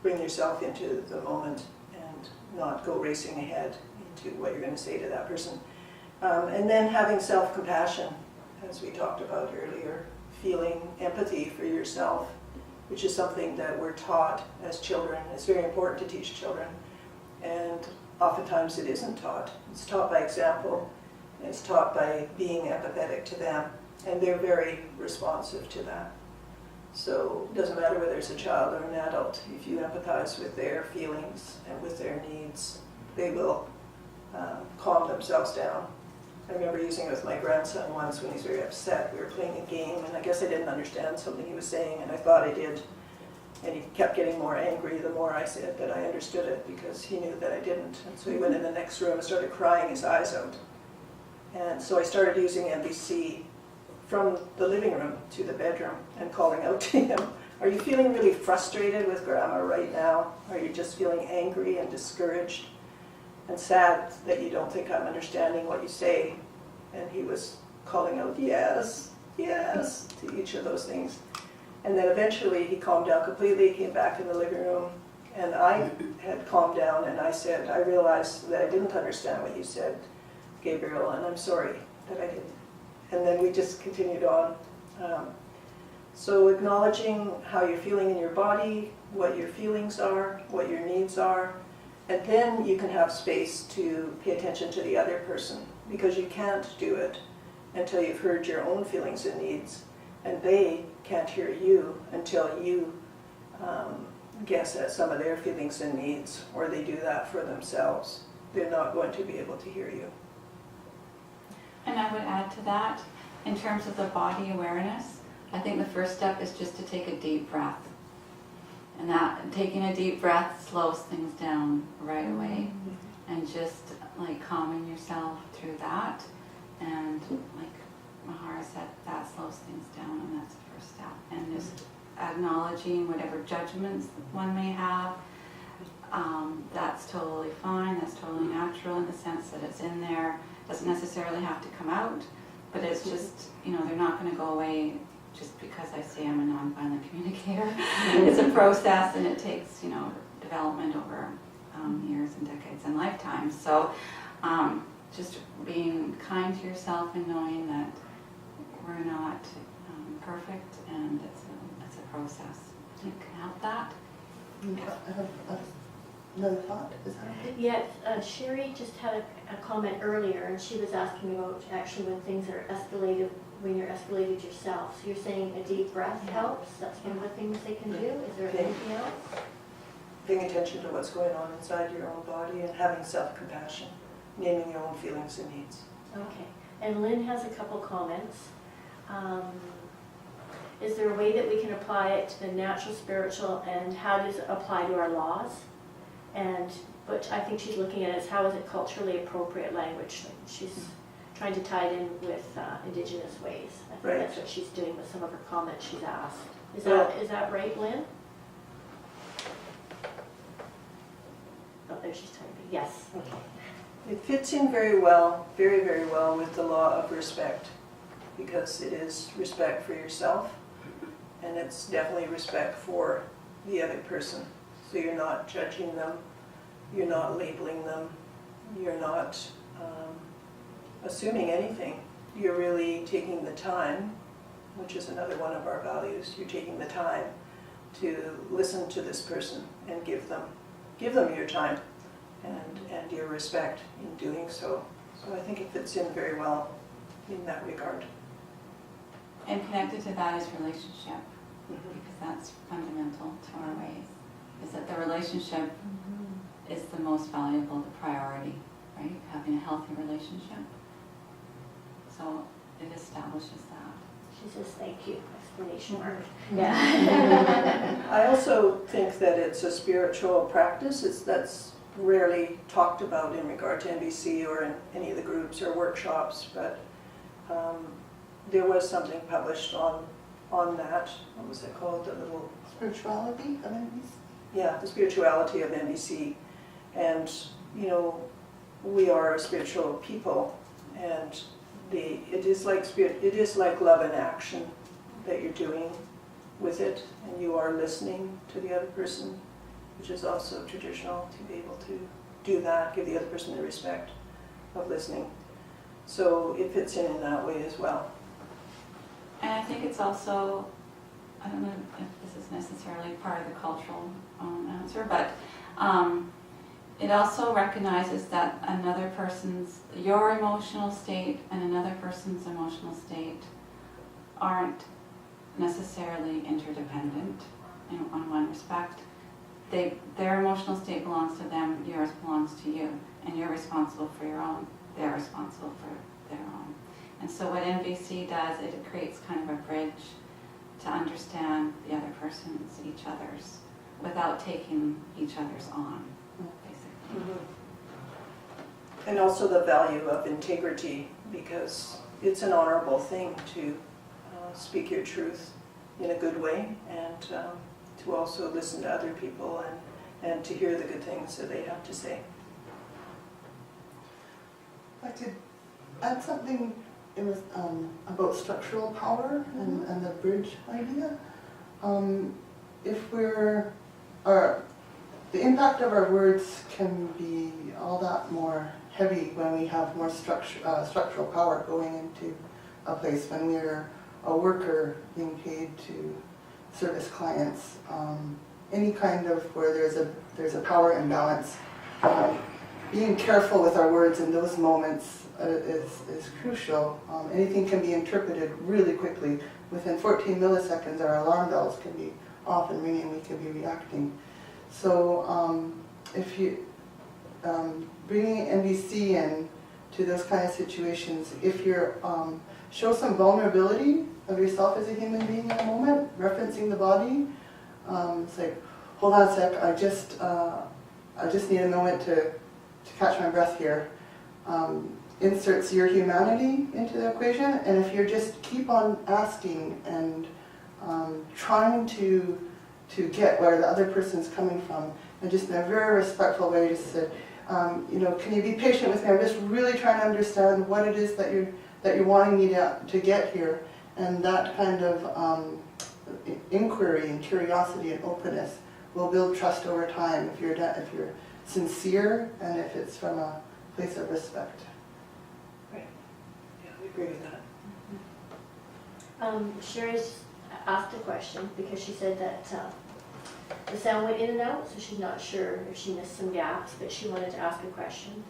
bring yourself into the moment and not go racing ahead into what you're going to say to that person. And then having self-compassion, as we talked about earlier, feeling empathy for yourself, which is something that we're taught as children. It's very important to teach children, and oftentimes it isn't taught. It's taught by example, and it's taught by being empathetic to them, and they're very responsive to that. So it doesn't matter whether it's a child or an adult. If you empathize with their feelings and with their needs, they will calm themselves down. I remember using it with my grandson once when he's very upset. We were playing a game, and I guess I didn't understand something he was saying, and I thought I did. And he kept getting more angry the more I said that I understood it, because he knew that I didn't. And so he went in the next room and started crying his eyes out. And so I started using NVC from the living room to the bedroom and calling out to him, are you feeling really frustrated with Grandma right now? Are you just feeling angry and discouraged and sad that you don't think I'm understanding what you say? And he was calling out, yes, yes, to each of those things. And then eventually he calmed down completely, came back in the living room, and I had calmed down, and I said, I realized that I didn't understand what you said, Gabriel, and I'm sorry that I didn't. And then we just continued on. So acknowledging how you're feeling in your body, what your feelings are, what your needs are, and then you can have space to pay attention to the other person, because you can't do it until you've heard your own feelings and needs, and they can't hear you until you guess at some of their feelings and needs, or they do that for themselves. They're not going to be able to hear you. And I would add to that, in terms of the body awareness, I think the first step is just to take a deep breath. And that taking a deep breath slows things down right away. And just like calming yourself through that. And like Mahara said, that slows things down, and that's the first step. And just acknowledging whatever judgments one may have, that's totally fine, that's totally natural in the sense that it's in there. Doesn't necessarily have to come out, but it's just, they're not going to go away just because I say I'm a nonviolent communicator. It's a process, and it takes, development over years and decades and lifetimes. So just being kind to yourself and knowing that we're not perfect, and it's a process. You can help that. I have another thought. Is that okay? Yes, Sherry just had a comment earlier, and she was asking about actually when things are escalated, when you're escalated yourself. So you're saying a deep breath helps? That's one of the things they can do? Is there Okay. anything else? Paying attention to what's going on inside your own body and having self-compassion, naming your own feelings and needs. Okay. And Lynn has a couple comments. Is there a way that we can apply it to the natural, spiritual, and how does it apply to our laws? And what I think she's looking at is how is it culturally appropriate language? Like she's trying to tie it in with Indigenous ways. I think Right. that's what she's doing with some of her comments she's asked. Is Well- that right, Lynn? Oh, there she's typing. Yes. Okay. It fits in very well, very, very well with the law of respect, because it is respect for yourself, and it's definitely respect for the other person. So you're not judging them, you're not labeling them, you're not assuming anything. You're really taking the time, which is another one of our values. You're taking the time to listen to this person and give them your time and your respect in doing so. So I think it fits in very well in that regard. And connected to that is relationship, Mhm. because that's fundamental to our ways. Is that the relationship is the most valuable, the priority, right? Having a healthy relationship. So it establishes that. She says thank you, explanation mark. Yeah. I also think that it's a spiritual practice. That's rarely talked about in regard to NVC or in any of the groups or workshops, but there was something published on that. What was it called? The little Spirituality of enemies? Yeah, the spirituality of NVC. And, we are a spiritual people, and it is like love in action that you're doing with it, and you are listening to the other person, which is also traditional to be able to do that, give the other person the respect of listening. So it fits in that way as well. And I think it's also, I don't know if this is necessarily part of the cultural answer, but it also recognizes that your emotional state and another person's emotional state aren't necessarily interdependent in one respect. Their emotional state belongs to them, yours belongs to you, and you're responsible for your own, they're responsible for their own. And so what NVC does, it creates kind of a bridge to understand the other person's, each other's, without taking each other's on, basically. And also the value of integrity, because it's an honorable thing to speak your truth in a good way, and to also listen to other people and to hear the good things that they have to say. I could add something. It was about structural power and the bridge idea. If we're, the impact of our words can be all that more heavy when we have more structural power going into a place, when we're a worker being paid to service clients, any kind of where there's a power imbalance. Being careful with our words in those moments is crucial. Anything can be interpreted really quickly. Within 14 milliseconds, our alarm bells can be off and ringing, we can be reacting. So if you, bringing NVC in to those kind of situations, if you're, show some vulnerability of yourself as a human being in a moment, referencing the body. It's like, hold on a sec, I just need a moment to catch my breath here. Inserts your humanity into the equation, and if you're just keep on asking and trying to get where the other person's coming from, and just in a very respectful way, just say, you know, can you be patient with me? I'm just really trying to understand what it is that you're wanting me to get here, and that kind of inquiry and curiosity and openness will build trust over time if you're sincere and if it's from a place of respect. Right. Yeah, I agree with that. Sherry's asked a question because she said that the sound went in and out, so she's not sure if she missed some gaps, but she wanted to ask a question.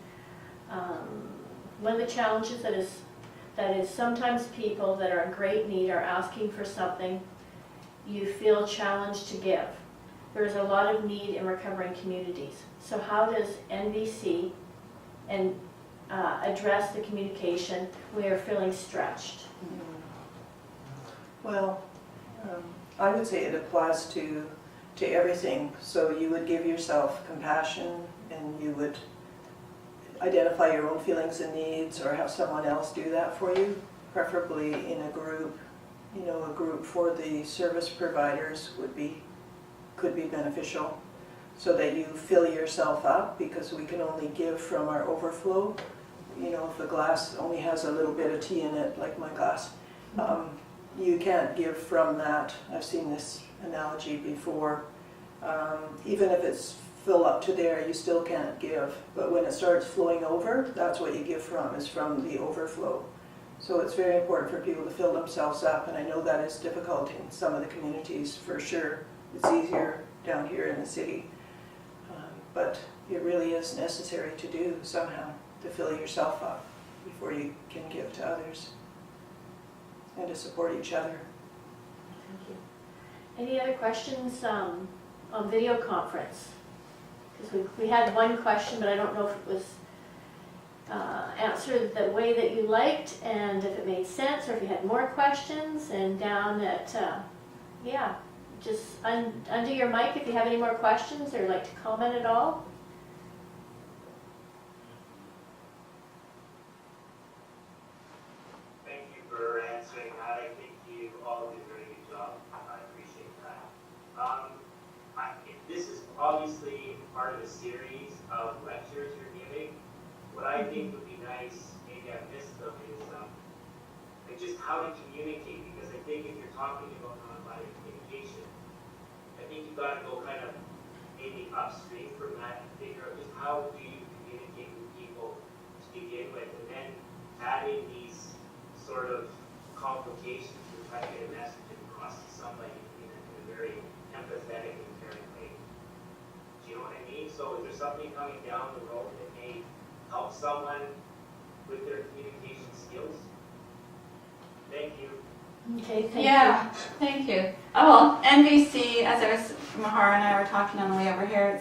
One of the challenges that is sometimes people that are in great need are asking for something you feel challenged to give. There is a lot of need in recovering communities. So how does NVC address the communication when we are feeling stretched? Well, I would say it applies to everything. So you would give yourself compassion, and you would identify your own feelings and needs, or have someone else do that for you, preferably in a group. You know, a group for the service providers could be beneficial, so that you fill yourself up, because we can only give from our overflow. You know, if a glass only has a little bit of tea in it, like my glass, you can't give from that. I've seen this analogy before. Even if it's fill up to there, you still can't give. But when it starts flowing over, that's what you give from, is from the overflow. So it's very important for people to fill themselves up, and I know that is difficult in some of the communities for sure. It's easier down here in the city. But it really is necessary to do somehow, to fill yourself up before you can give to others, and to support each other. Thank you. Any other questions on video conference? Because we had one question, but I don't know if it was answered the way that you liked, and if it made sense, or if you had more questions. And down at, yeah, just undo your mic if you have any more questions or like to comment at all. Thank you for answering that. I think you all did a very good job. I appreciate that. This is obviously part of a series of lectures you're giving. What I think would be nice, maybe I've missed them, is like just how to communicate. Because I think if you're talking about nonviolent communication, I think you've got to go kind of maybe upstream from that and figure out just how do you communicate with people to begin with, and then adding these sort of complications to try to get a message across to somebody in a very empathetic and caring way. Do you know what I mean? So is there something coming down the road that may help someone with their communication skills? Thank you. Okay, thank Yeah, thank you. Oh, well, NVC, as Mahara and I were talking on the way over here,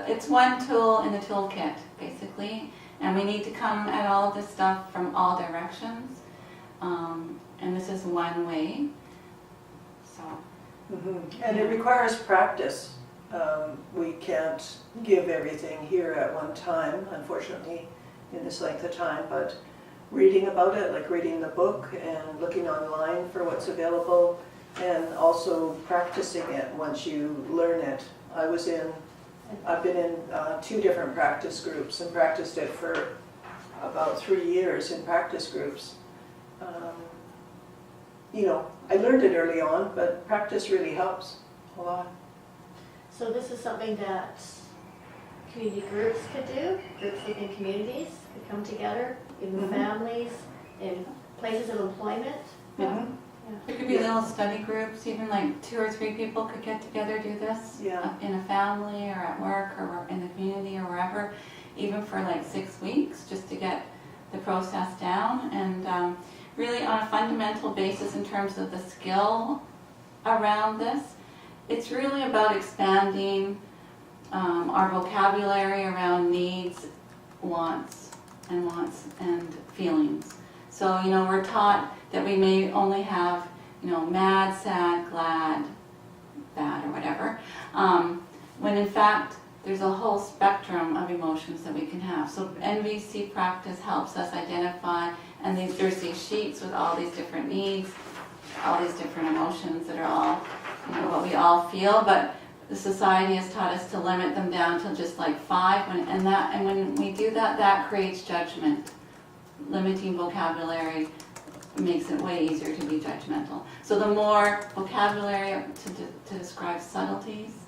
it's one tool in the toolkit, basically, and we need to come at all of this stuff from all directions, and this is one way. So. And it requires practice. We can't give everything here at one time, unfortunately, in this length of time, but reading about it, like reading the book and looking online for what's available, and also practicing it once you learn it. I've been in 2 different practice groups and practiced it for about 3 years in practice groups. You know, I learned it early on, but practice really helps a lot. So this is something that community groups could do, groups within communities could come together, even families, in places of employment. Mhm. There could be little study groups, even like 2 or 3 people could get together, do this Yeah. in a family or at work or in the community or wherever, even for like 6 weeks, just to get the process down. And really on a fundamental basis in terms of the skill around this, it's really about expanding our vocabulary around needs, wants and feelings. So, you know, we're taught that we may only have, you know, mad, sad, glad, bad, or whatever, when in fact there's a whole spectrum of emotions that we can have. So NVC practice helps us identify, and there's these sheets with all these different needs, all these different emotions that are all, you know, what we all feel, but the society has taught us to limit them down to just like 5, and when we do that, that creates judgment. Limiting vocabulary makes it way easier to be judgmental. So the more vocabulary to describe subtleties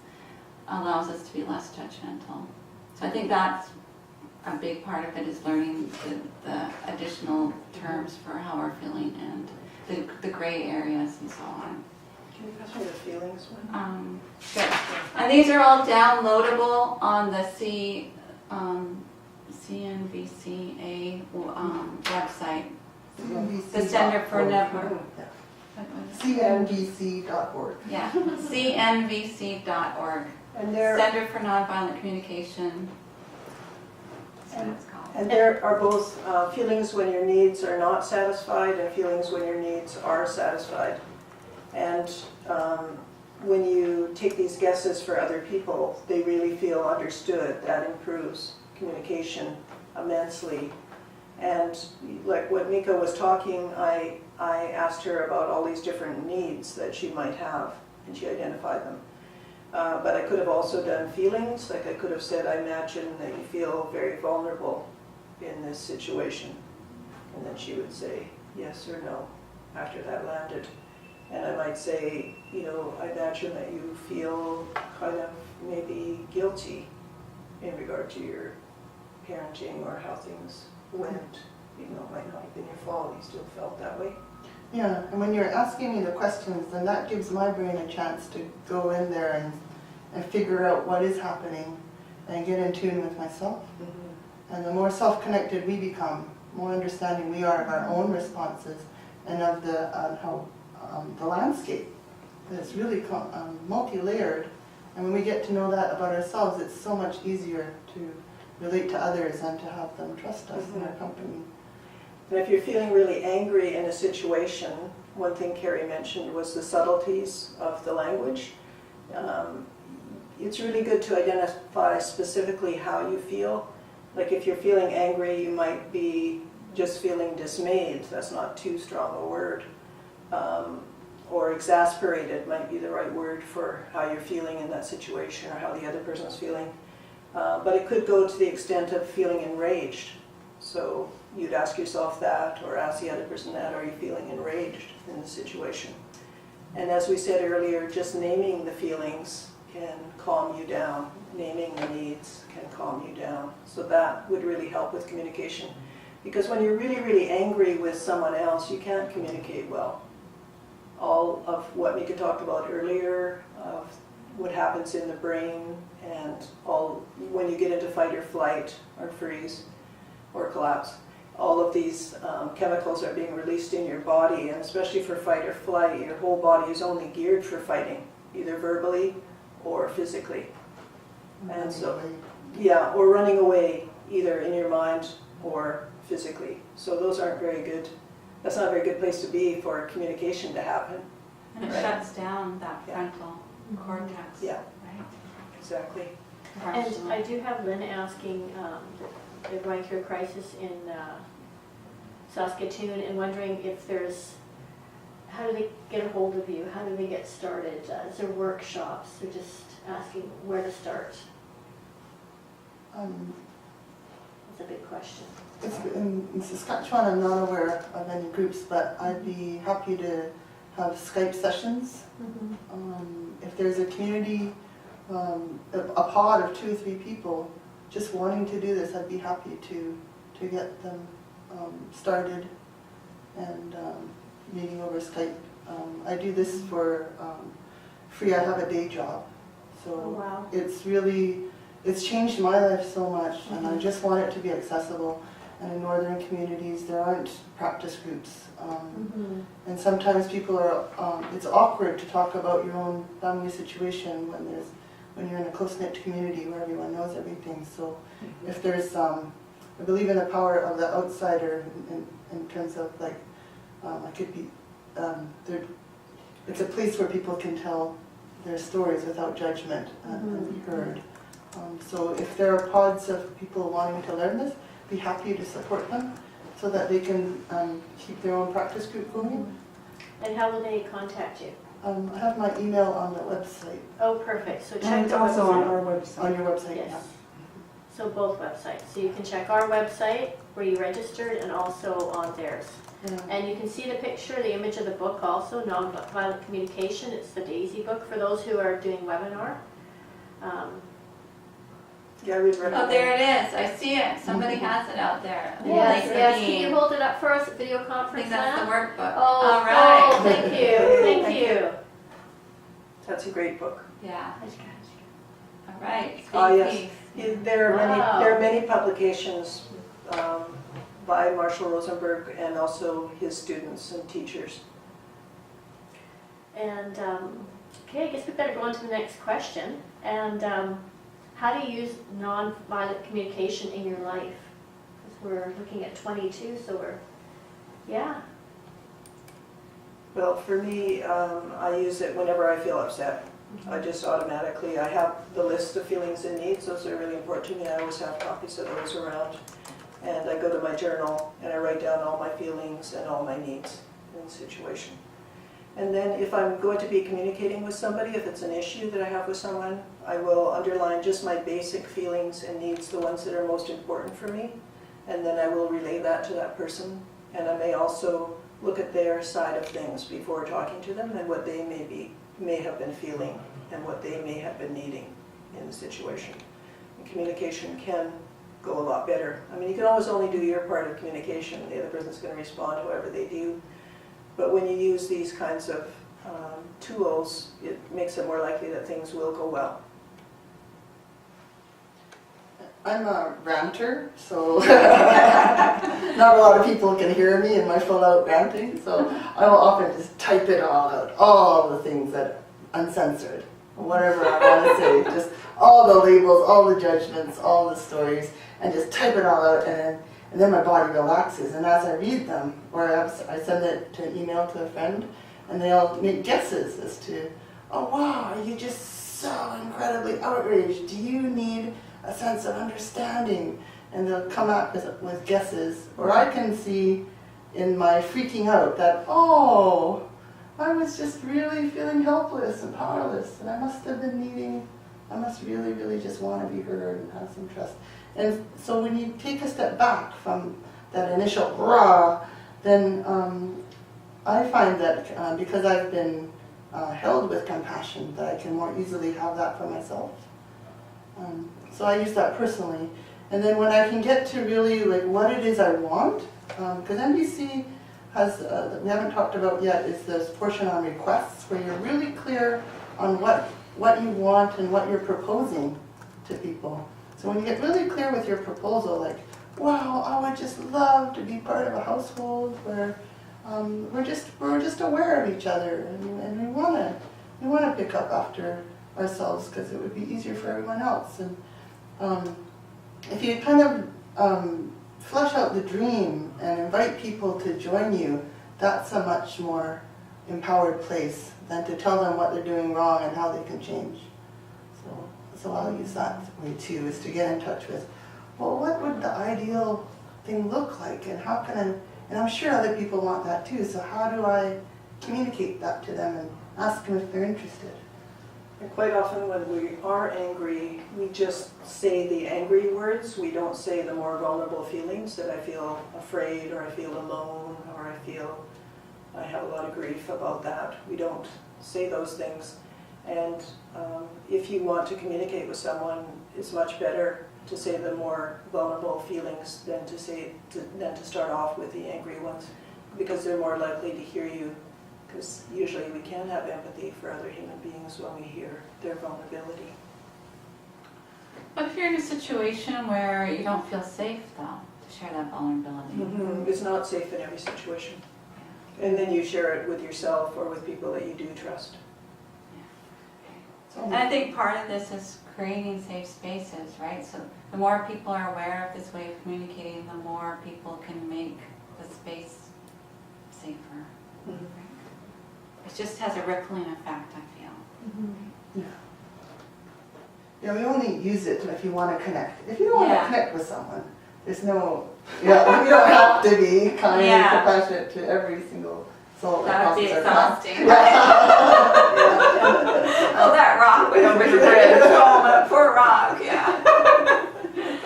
allows us to be less judgmental. So I think that's a big part of it, is learning the additional terms for how we're feeling and the gray areas and so on. Can you pass me the feelings one? Sure. And these are all downloadable on the CNVCA website. The Center for Network. CNVC.org. Yeah, cnvc.org. And there, Center for Nonviolent Communication. That's what it's called. and there are both feelings when your needs are not satisfied and feelings when your needs are satisfied. And when you take these guesses for other people, they really feel understood. That improves communication immensely. And like what Mika was talking, I asked her about all these different needs that she might have, and she identified them. But I could have also done feelings, like I could have said, I imagine that you feel very vulnerable in this situation. And then she would say yes or no after that landed. And I might say, you know, I imagine that you feel kind of maybe guilty in regard to your parenting or how things went. You know, it might not have been your fault, you still felt that way. Yeah, and when you're asking me the questions, then that gives my brain a chance to go in there and figure out what is happening and get in tune with myself. Mm-hmm. And the more self-connected we become, more understanding we are of our own responses and of the landscape. It's really multi-layered, and when we get to know that about ourselves, it's so much easier to relate to others and to have them trust us in our company. And if you're feeling really angry in a situation, one thing Carrie mentioned was the subtleties of the language. It's really good to identify specifically how you feel. Like if you're feeling angry, you might be just feeling dismayed. That's not too strong a word. Or exasperated might be the right word for how you're feeling in that situation or how the other person's feeling. But it could go to the extent of feeling enraged. So you'd ask yourself that, or ask the other person that, are you feeling enraged in the situation? And as we said earlier, just naming the feelings can calm you down. Naming the needs can calm you down. So that would really help with communication. Because when you're really, really angry with someone else, you can't communicate well. All of what Mika talked about earlier, of what happens in the brain, and all when you get into fight or flight or freeze or collapse, all of these chemicals are being released in your body, and especially for fight or flight, your whole body is only geared for fighting, either verbally or physically. And so, yeah, or running away, either in your mind or physically. So those aren't very good. That's not a very good place to be for communication to happen. And it Right. shuts down that frontal cortex. Yeah, Right. exactly. And I do have Lynn asking, they're going through a crisis in Saskatoon, and wondering if there's, how do they get a hold of you? How do they get started? Is there workshops? They're just asking where to start. That's a big question. In Saskatchewan, I'm not aware of any groups, but I'd be happy to have Skype sessions. If there's a community, a pod of 2 or 3 people just wanting to do this, I'd be happy to get them started and meeting over Skype. I do this for free. I have a day job, so Oh, wow. it's changed my life so much, and I just want it to be accessible. And in northern communities, there aren't practice groups, and sometimes people are. It's awkward to talk about your own family situation when you're in a close-knit community where everyone knows everything. So, if there's, I believe in the power of the outsider in terms of like, I could be. It's a place where people can tell their stories without judgment and be heard. So if there are pods of people wanting to learn this, be happy to support them so that they can keep their own practice group going. And how will they contact you? I have my email on the website. Oh, perfect. So check And it's the also on website. our website. On your website, Yes. yeah. So both websites. So you can check our website where you registered and also on theirs. Yeah. And you can see the picture, the image of the book also, Nonviolent Communication. It's the Daisy book for those who are doing webinar. Yeah, I would recommend. Oh, there it is. I see it. Somebody has it out there. Yes, Lake yes. Can Ravine. you hold it up for us, video I conference think that's the lab? workbook. Oh, All right. oh, thank you, thank you. That's a great book. Yeah. All right. Speak Yes. peace. There are Wow. there are many publications by Marshall Rosenberg and also his students and teachers. And, okay, I guess we better go on to the next question. And how do you use nonviolent communication in your life? Because we're looking at 22, so yeah. Well, for me, I use it whenever I feel upset. I just automatically, I have the list of feelings and needs. Those are really important to me. I always have copies of those around. And I go to my journal and I write down all my feelings and all my needs in the situation. And then if I'm going to be communicating with somebody, if it's an issue that I have with someone, I will underline just my basic feelings and needs, the ones that are most important for me. And then I will relay that to that person. And I may also look at their side of things before talking to them and what they may have been feeling and what they may have been needing in the situation. And communication can go a lot better. I mean, you can always only do your part of communication. The other person's going to respond however they do. But when you use these kinds of tools, it makes it more likely that things will go well. I'm a ranter, so not a lot of people can hear me in my full-out ranting, so I will often just type it all out, all the things that uncensored, whatever I want to say, just all the labels, all the judgments, all the stories, and just type it all out, and then my body relaxes. And as I read them, or I send it to an email to a friend, and they'll make guesses as to, oh wow, are you just so incredibly outraged? Do you need a sense of understanding? And they'll come up with guesses. Or I can see in my freaking out that, oh, I was just really feeling helpless and powerless, and I must really, really just want to be heard and have some trust. And so when you take a step back from that initial rah, then I find that because I've been held with compassion, that I can more easily have that for myself. So I use that personally. And then when I can get to really like what it is I want, because NBC has, we haven't talked about yet, is this portion on requests where you're really clear on what you want and what you're proposing to people. So when you get really clear with your proposal, like, wow, I would just love to be part of a household where we're just aware of each other, and we want to pick up after ourselves because it would be easier for everyone else. And if you kind of flesh out the dream and invite people to join you, that's a much more empowered place than to tell them what they're doing wrong and how they can change. So I'll use that way too, is to get in touch with, well, what would the ideal thing look like, and how can And I'm sure other people want that too, so how do I communicate that to them and ask them if they're interested? And quite often when we are angry, we just say the angry words. We don't say the more vulnerable feelings that I feel afraid, or I feel alone, or I feel I have a lot of grief about that. We don't say those things. And if you want to communicate with someone, it's much better to say the more vulnerable feelings than to start off with the angry ones, because they're more likely to hear you. Because usually we can have empathy for other human beings when we hear their vulnerability. But if you're in a situation where you don't feel safe, though, to share that vulnerability. It's not safe in every situation. And then you share it with yourself or with people that you do trust. And I think part of this is creating safe spaces, right? So the more people are aware of this way of communicating, the more people can make the space safer. Mm-hmm. It just has a rippling effect, I feel. Yeah, we only use it if you want to connect. If you don't want Yeah. to connect with someone, there's no, yeah, you don't have to be kind Yeah. and compassionate to every single soul That would be crosses our path. exhausting. Oh, that rock went over the bridge. Oh, that poor rock, yeah.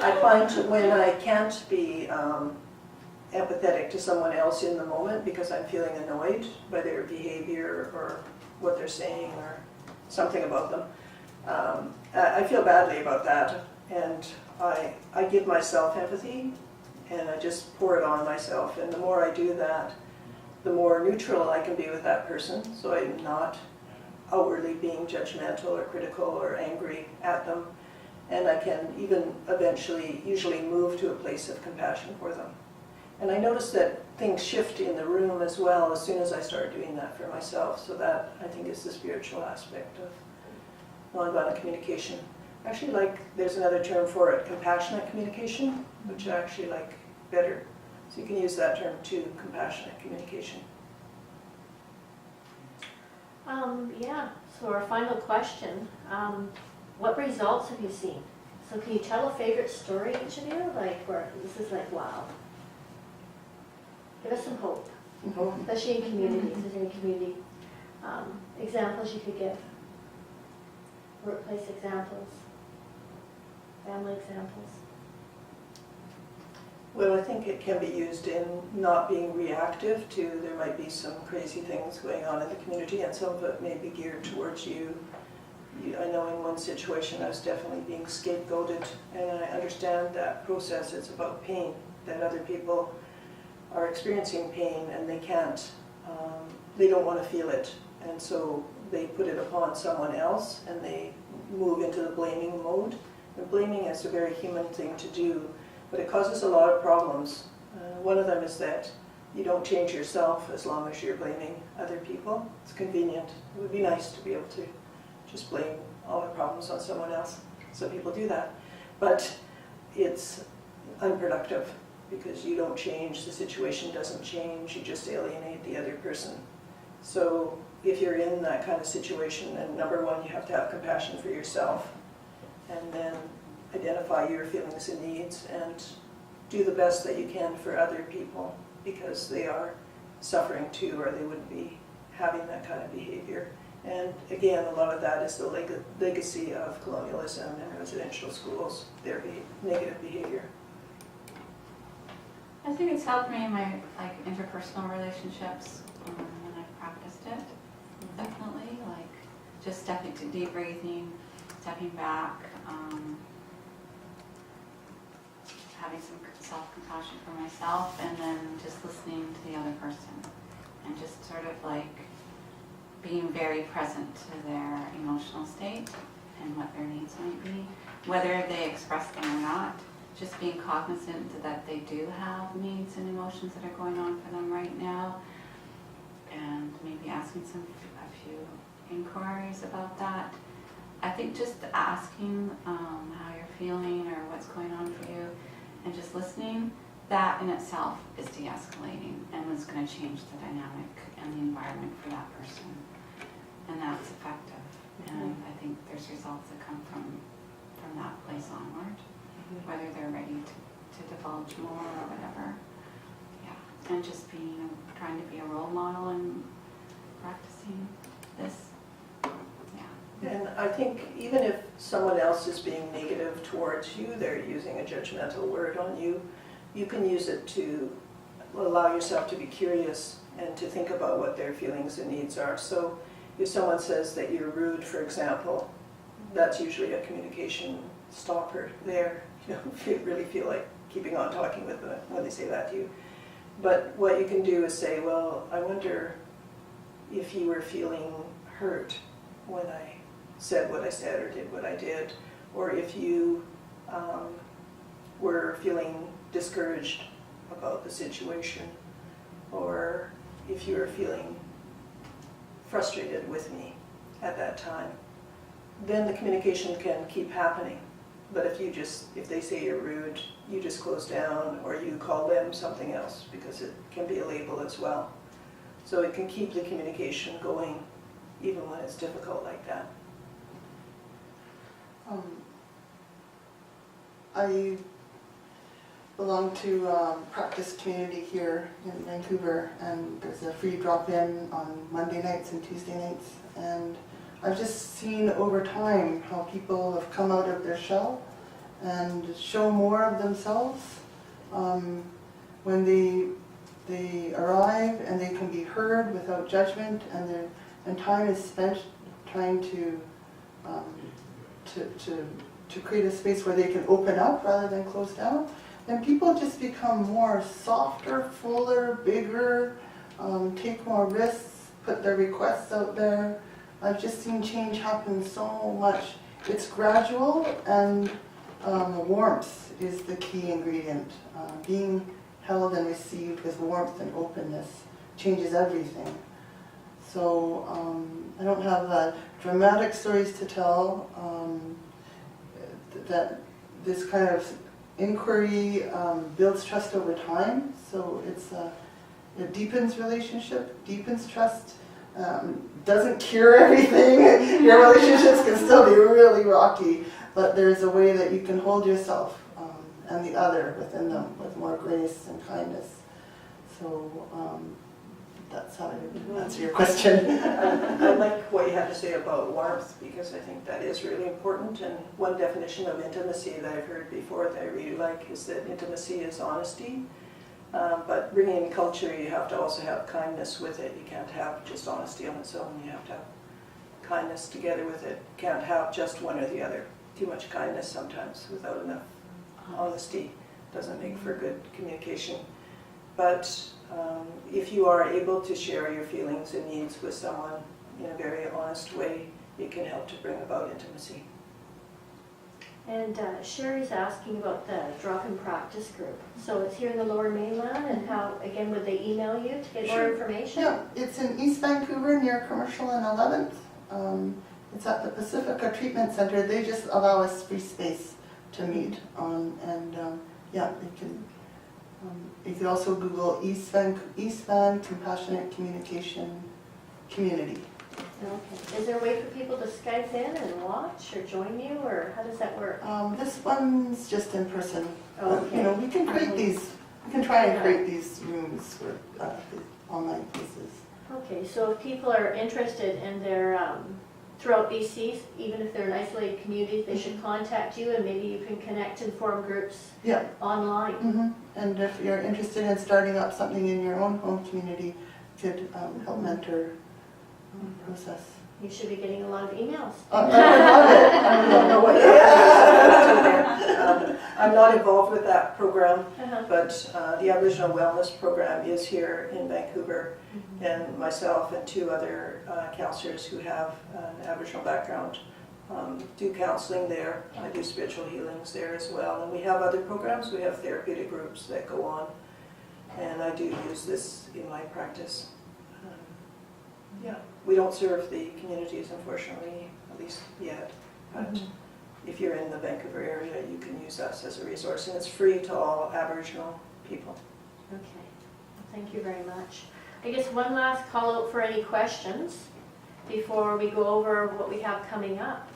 I find when I can't be empathetic to someone else in the moment because I'm feeling annoyed by their behavior or what they're saying or something about them, I feel badly about that, and I give myself empathy and I just pour it on myself, and the more I do that, the more neutral I can be with that person, so I'm not outwardly being judgmental or critical or angry at them, and I can even eventually usually move to a place of compassion for them. And I notice that things shift in the room as well as soon as I start doing that for myself, so that I think is the spiritual aspect of nonviolent communication. Actually, there's another term for it, compassionate communication, which I actually like better. So you can use that term too, compassionate communication. Yeah, so our final question, what results have you seen? So can you tell a favorite story, each of you? Where this is wow. Give us some hope, especially in communities. Is there any community examples you could give? Workplace examples, family examples. Well, I think it can be used in not being reactive to, there might be some crazy things going on in the community, and some of it may be geared towards you. I know in one situation I was definitely being scapegoated, and I understand that process. It's about pain, that other people are experiencing pain and they can't, they don't want to feel it, and so they put it upon someone else and they move into the blaming mode. And blaming is a very human thing to do, but it causes a lot of problems. One of them is that you don't change yourself as long as you're blaming other people. It's convenient. It would be nice to be able to just blame all our problems on someone else. Some people do that. But it's unproductive because you don't change, the situation doesn't change, you just alienate the other person. So if you're in that kind of situation, then number one, you have to have compassion for yourself, and then identify your feelings and needs and do the best that you can for other people because they are suffering too, or they wouldn't be having that kind of behavior. And again, a lot of that is the legacy of colonialism and residential schools, their negative behavior. I think it's helped me in my interpersonal relationships when I've practiced it. Definitely, just stepping to deep breathing, stepping back, having some self-compassion for myself, and then just listening to the other person, and just sort of being very present to their emotional state and what their needs might be, whether they express them or not. Just being cognizant that they do have needs and emotions that are going on for them right now, and maybe asking a few inquiries about that. I think just asking how you're feeling or what's going on for you, and just listening, that in itself is de-escalating and is going to change the dynamic and the environment for that person, and that's effective. And I think there's results that come from that place onward. Whether they're ready to divulge more or whatever. Yeah, and just trying to be a role model and practicing this. Yeah. And I think even if someone else is being negative towards you, they're using a judgmental word on you, you can use it to allow yourself to be curious and to think about what their feelings and needs are. So if someone says that you're rude, for example, that's usually a communication stopper there. You don't really feel like keeping on talking with them when they say that to you. But what you can do is say, well, I wonder if you were feeling hurt when I said what I said or did what I did, or if you were feeling discouraged about the situation, or if you were feeling frustrated with me at that time. Then the communication can keep happening. But if they say you're rude, you just close down or you call them something else, because it can be a label as well. So it can keep the communication going even when it's difficult like that. I belong to practice community here in Vancouver, and there's a free drop-in on Monday nights and Tuesday nights, and I've just seen over time how people have come out of their shell and show more of themselves when they arrive, and they can be heard without judgment, and time is spent trying to create a space where they can open up rather than close down. And people just become more softer, fuller, bigger, take more risks, put their requests out there. I've just seen change happen so much. It's gradual, and warmth is the key ingredient. Being held and received with warmth and openness changes everything. So I don't have dramatic stories to tell. That this kind of inquiry builds trust over time. So it deepens relationship, deepens trust. Doesn't cure everything. Your relationships can still be really rocky, but there's a way that you can hold yourself and the other within them with more grace and kindness. So that's how I would answer your question. I like what you had to say about warmth, because I think that is really important. And one definition of intimacy that I've heard before that I really like is that intimacy is honesty. But bringing in culture, you have to also have kindness with it. You can't have just honesty on its own. You have to have kindness together with it. You can't have just one or the other. Too much kindness sometimes without enough honesty doesn't make for good communication. But if you are able to share your feelings and needs with someone in a very honest way, it can help to bring about intimacy. And Sherry's asking about the drop-in practice group. So it's here in the Lower Mainland, and how, again, would they email you to get more information? Yeah, it's in East Vancouver near Commercial and 11th. It's at the Pacifica Treatment Center. They just allow us free space to meet on, and yeah, they can. You can also Google East Van Compassionate Communication Community. Okay. Is there a way for people to Skype in and watch or join you, or how does that work? This one's just in person. Okay. You know, we can create these. We can try and create these rooms for online places. Okay, so if people are interested and they're throughout BC, even if they're in isolated communities, they should contact you, and maybe you can connect and form groups Yeah. online. And if you're interested in starting up something in your own home community, you could help mentor process. You should be getting a lot of emails. I would love it. I don't know what I'm not involved with that program, Uh-huh. but the Aboriginal Wellness Program is here in Vancouver, and myself and two other counselors who have an Aboriginal background do counseling there. I do spiritual healings there as well, and we have other programs. We have therapeutic groups that go on, and I do use this in my practice. Yeah, we don't serve the communities, unfortunately, at least yet, but if you're in the Vancouver area, you can use us as a resource, and it's free to all Aboriginal people. Okay, well, thank you very much. I guess one last call out for any questions before we go over what we have coming up.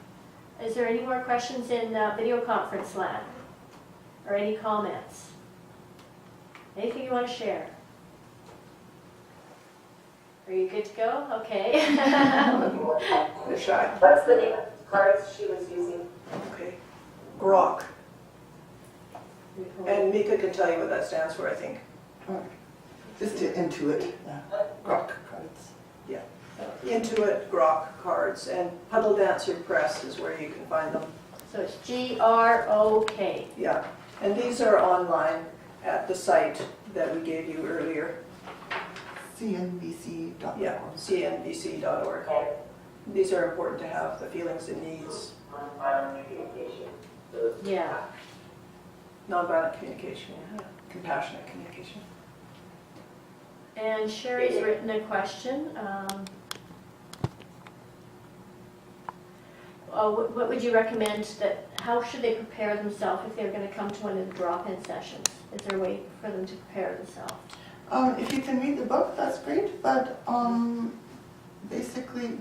Is there any more questions in video conference land? Or any comments? Anything you want to share? Are you good to go? Okay. They're shy. What's the name of the cards she was using? Okay. Grok. And Mika can tell you what that stands for, I think. Just to intuit, rock cards. Intuit Grok cards, and Puddle Dancer Press is where you can find them. So it's Grok. Yeah, and these are online at the site that we gave you earlier. cnbc.org. Yeah, cnbc.org. Okay. These are important to have, the feelings and needs, Nonviolent communication. Yeah. nonviolent communication, compassionate communication. And Sherry's written a question. What would you recommend that, how should they prepare themselves if they're going to come to one of the drop-in sessions? Is there a way for them to prepare themselves? If you can read the book, that's great, but basically,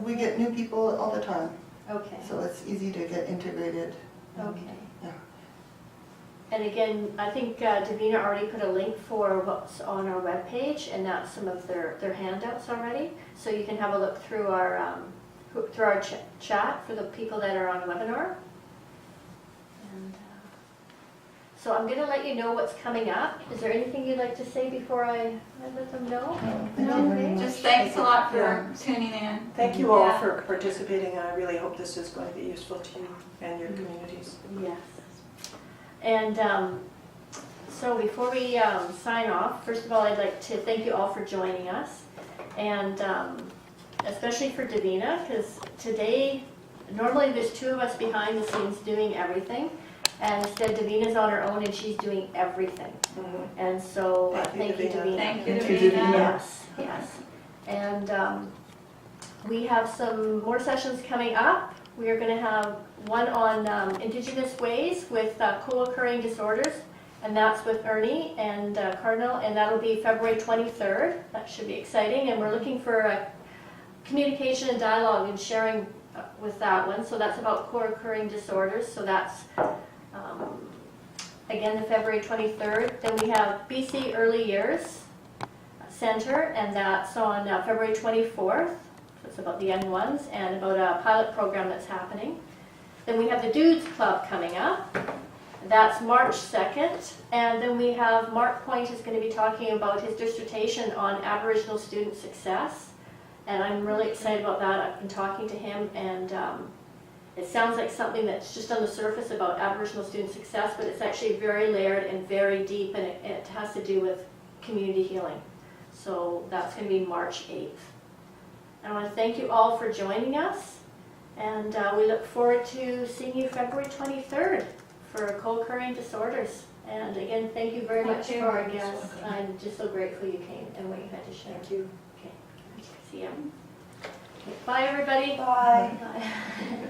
we get new people all the time, Okay. so it's easy to get integrated. Okay. Yeah. And again, I think Davina already put a link for what's on our webpage, and that's some of their handouts already. So you can have a look through our chat for the people that are on webinar. And so I'm going to let you know what's coming up. Is there anything you'd like to say before I let them know? Thank No, you very okay. much. Just thanks a lot for Yeah. tuning in. Thank you all Yeah. for participating, and I really hope this is going to be useful to you and your communities. Yes. And so before we sign off, first of all, I'd like to thank you all for joining us. And especially for Davina, because today, normally there's two of us behind the scenes doing everything. And instead Davina's on her own and she's doing everything. And so Thank you, thank you, Davina. Davina. Thank you, Thank you, Davina. Davina. Yes, yes. And we have some more sessions coming up. We are going to have one on Indigenous ways with co-occurring disorders, and that's with Ernie and Cardinal, and that'll be February 23rd. That should be exciting, and we're looking for communication and dialogue and sharing with that one. So that's about co-occurring disorders. So that's again the February 23rd. Then we have BC Early Years Center, and that's on February 24th. It's about the young ones and about a pilot program that's happening. Then we have the Dudes Club coming up. That's March 2nd. And then we have Mark Point is going to be talking about his dissertation on Aboriginal student success. And I'm really excited about that. I've been talking to him, and it sounds like something that's just on the surface about Aboriginal student success, but it's actually very layered and very deep, and it has to do with community healing. So that's going to be March 8th. I want to thank you all for joining us, and we look forward to seeing you February 23rd for co-occurring disorders. And again, thank you very much for our guests. I'm just so grateful you came and what you had to share. Thank you. Okay, see you. Okay, bye everybody. Bye. Bye.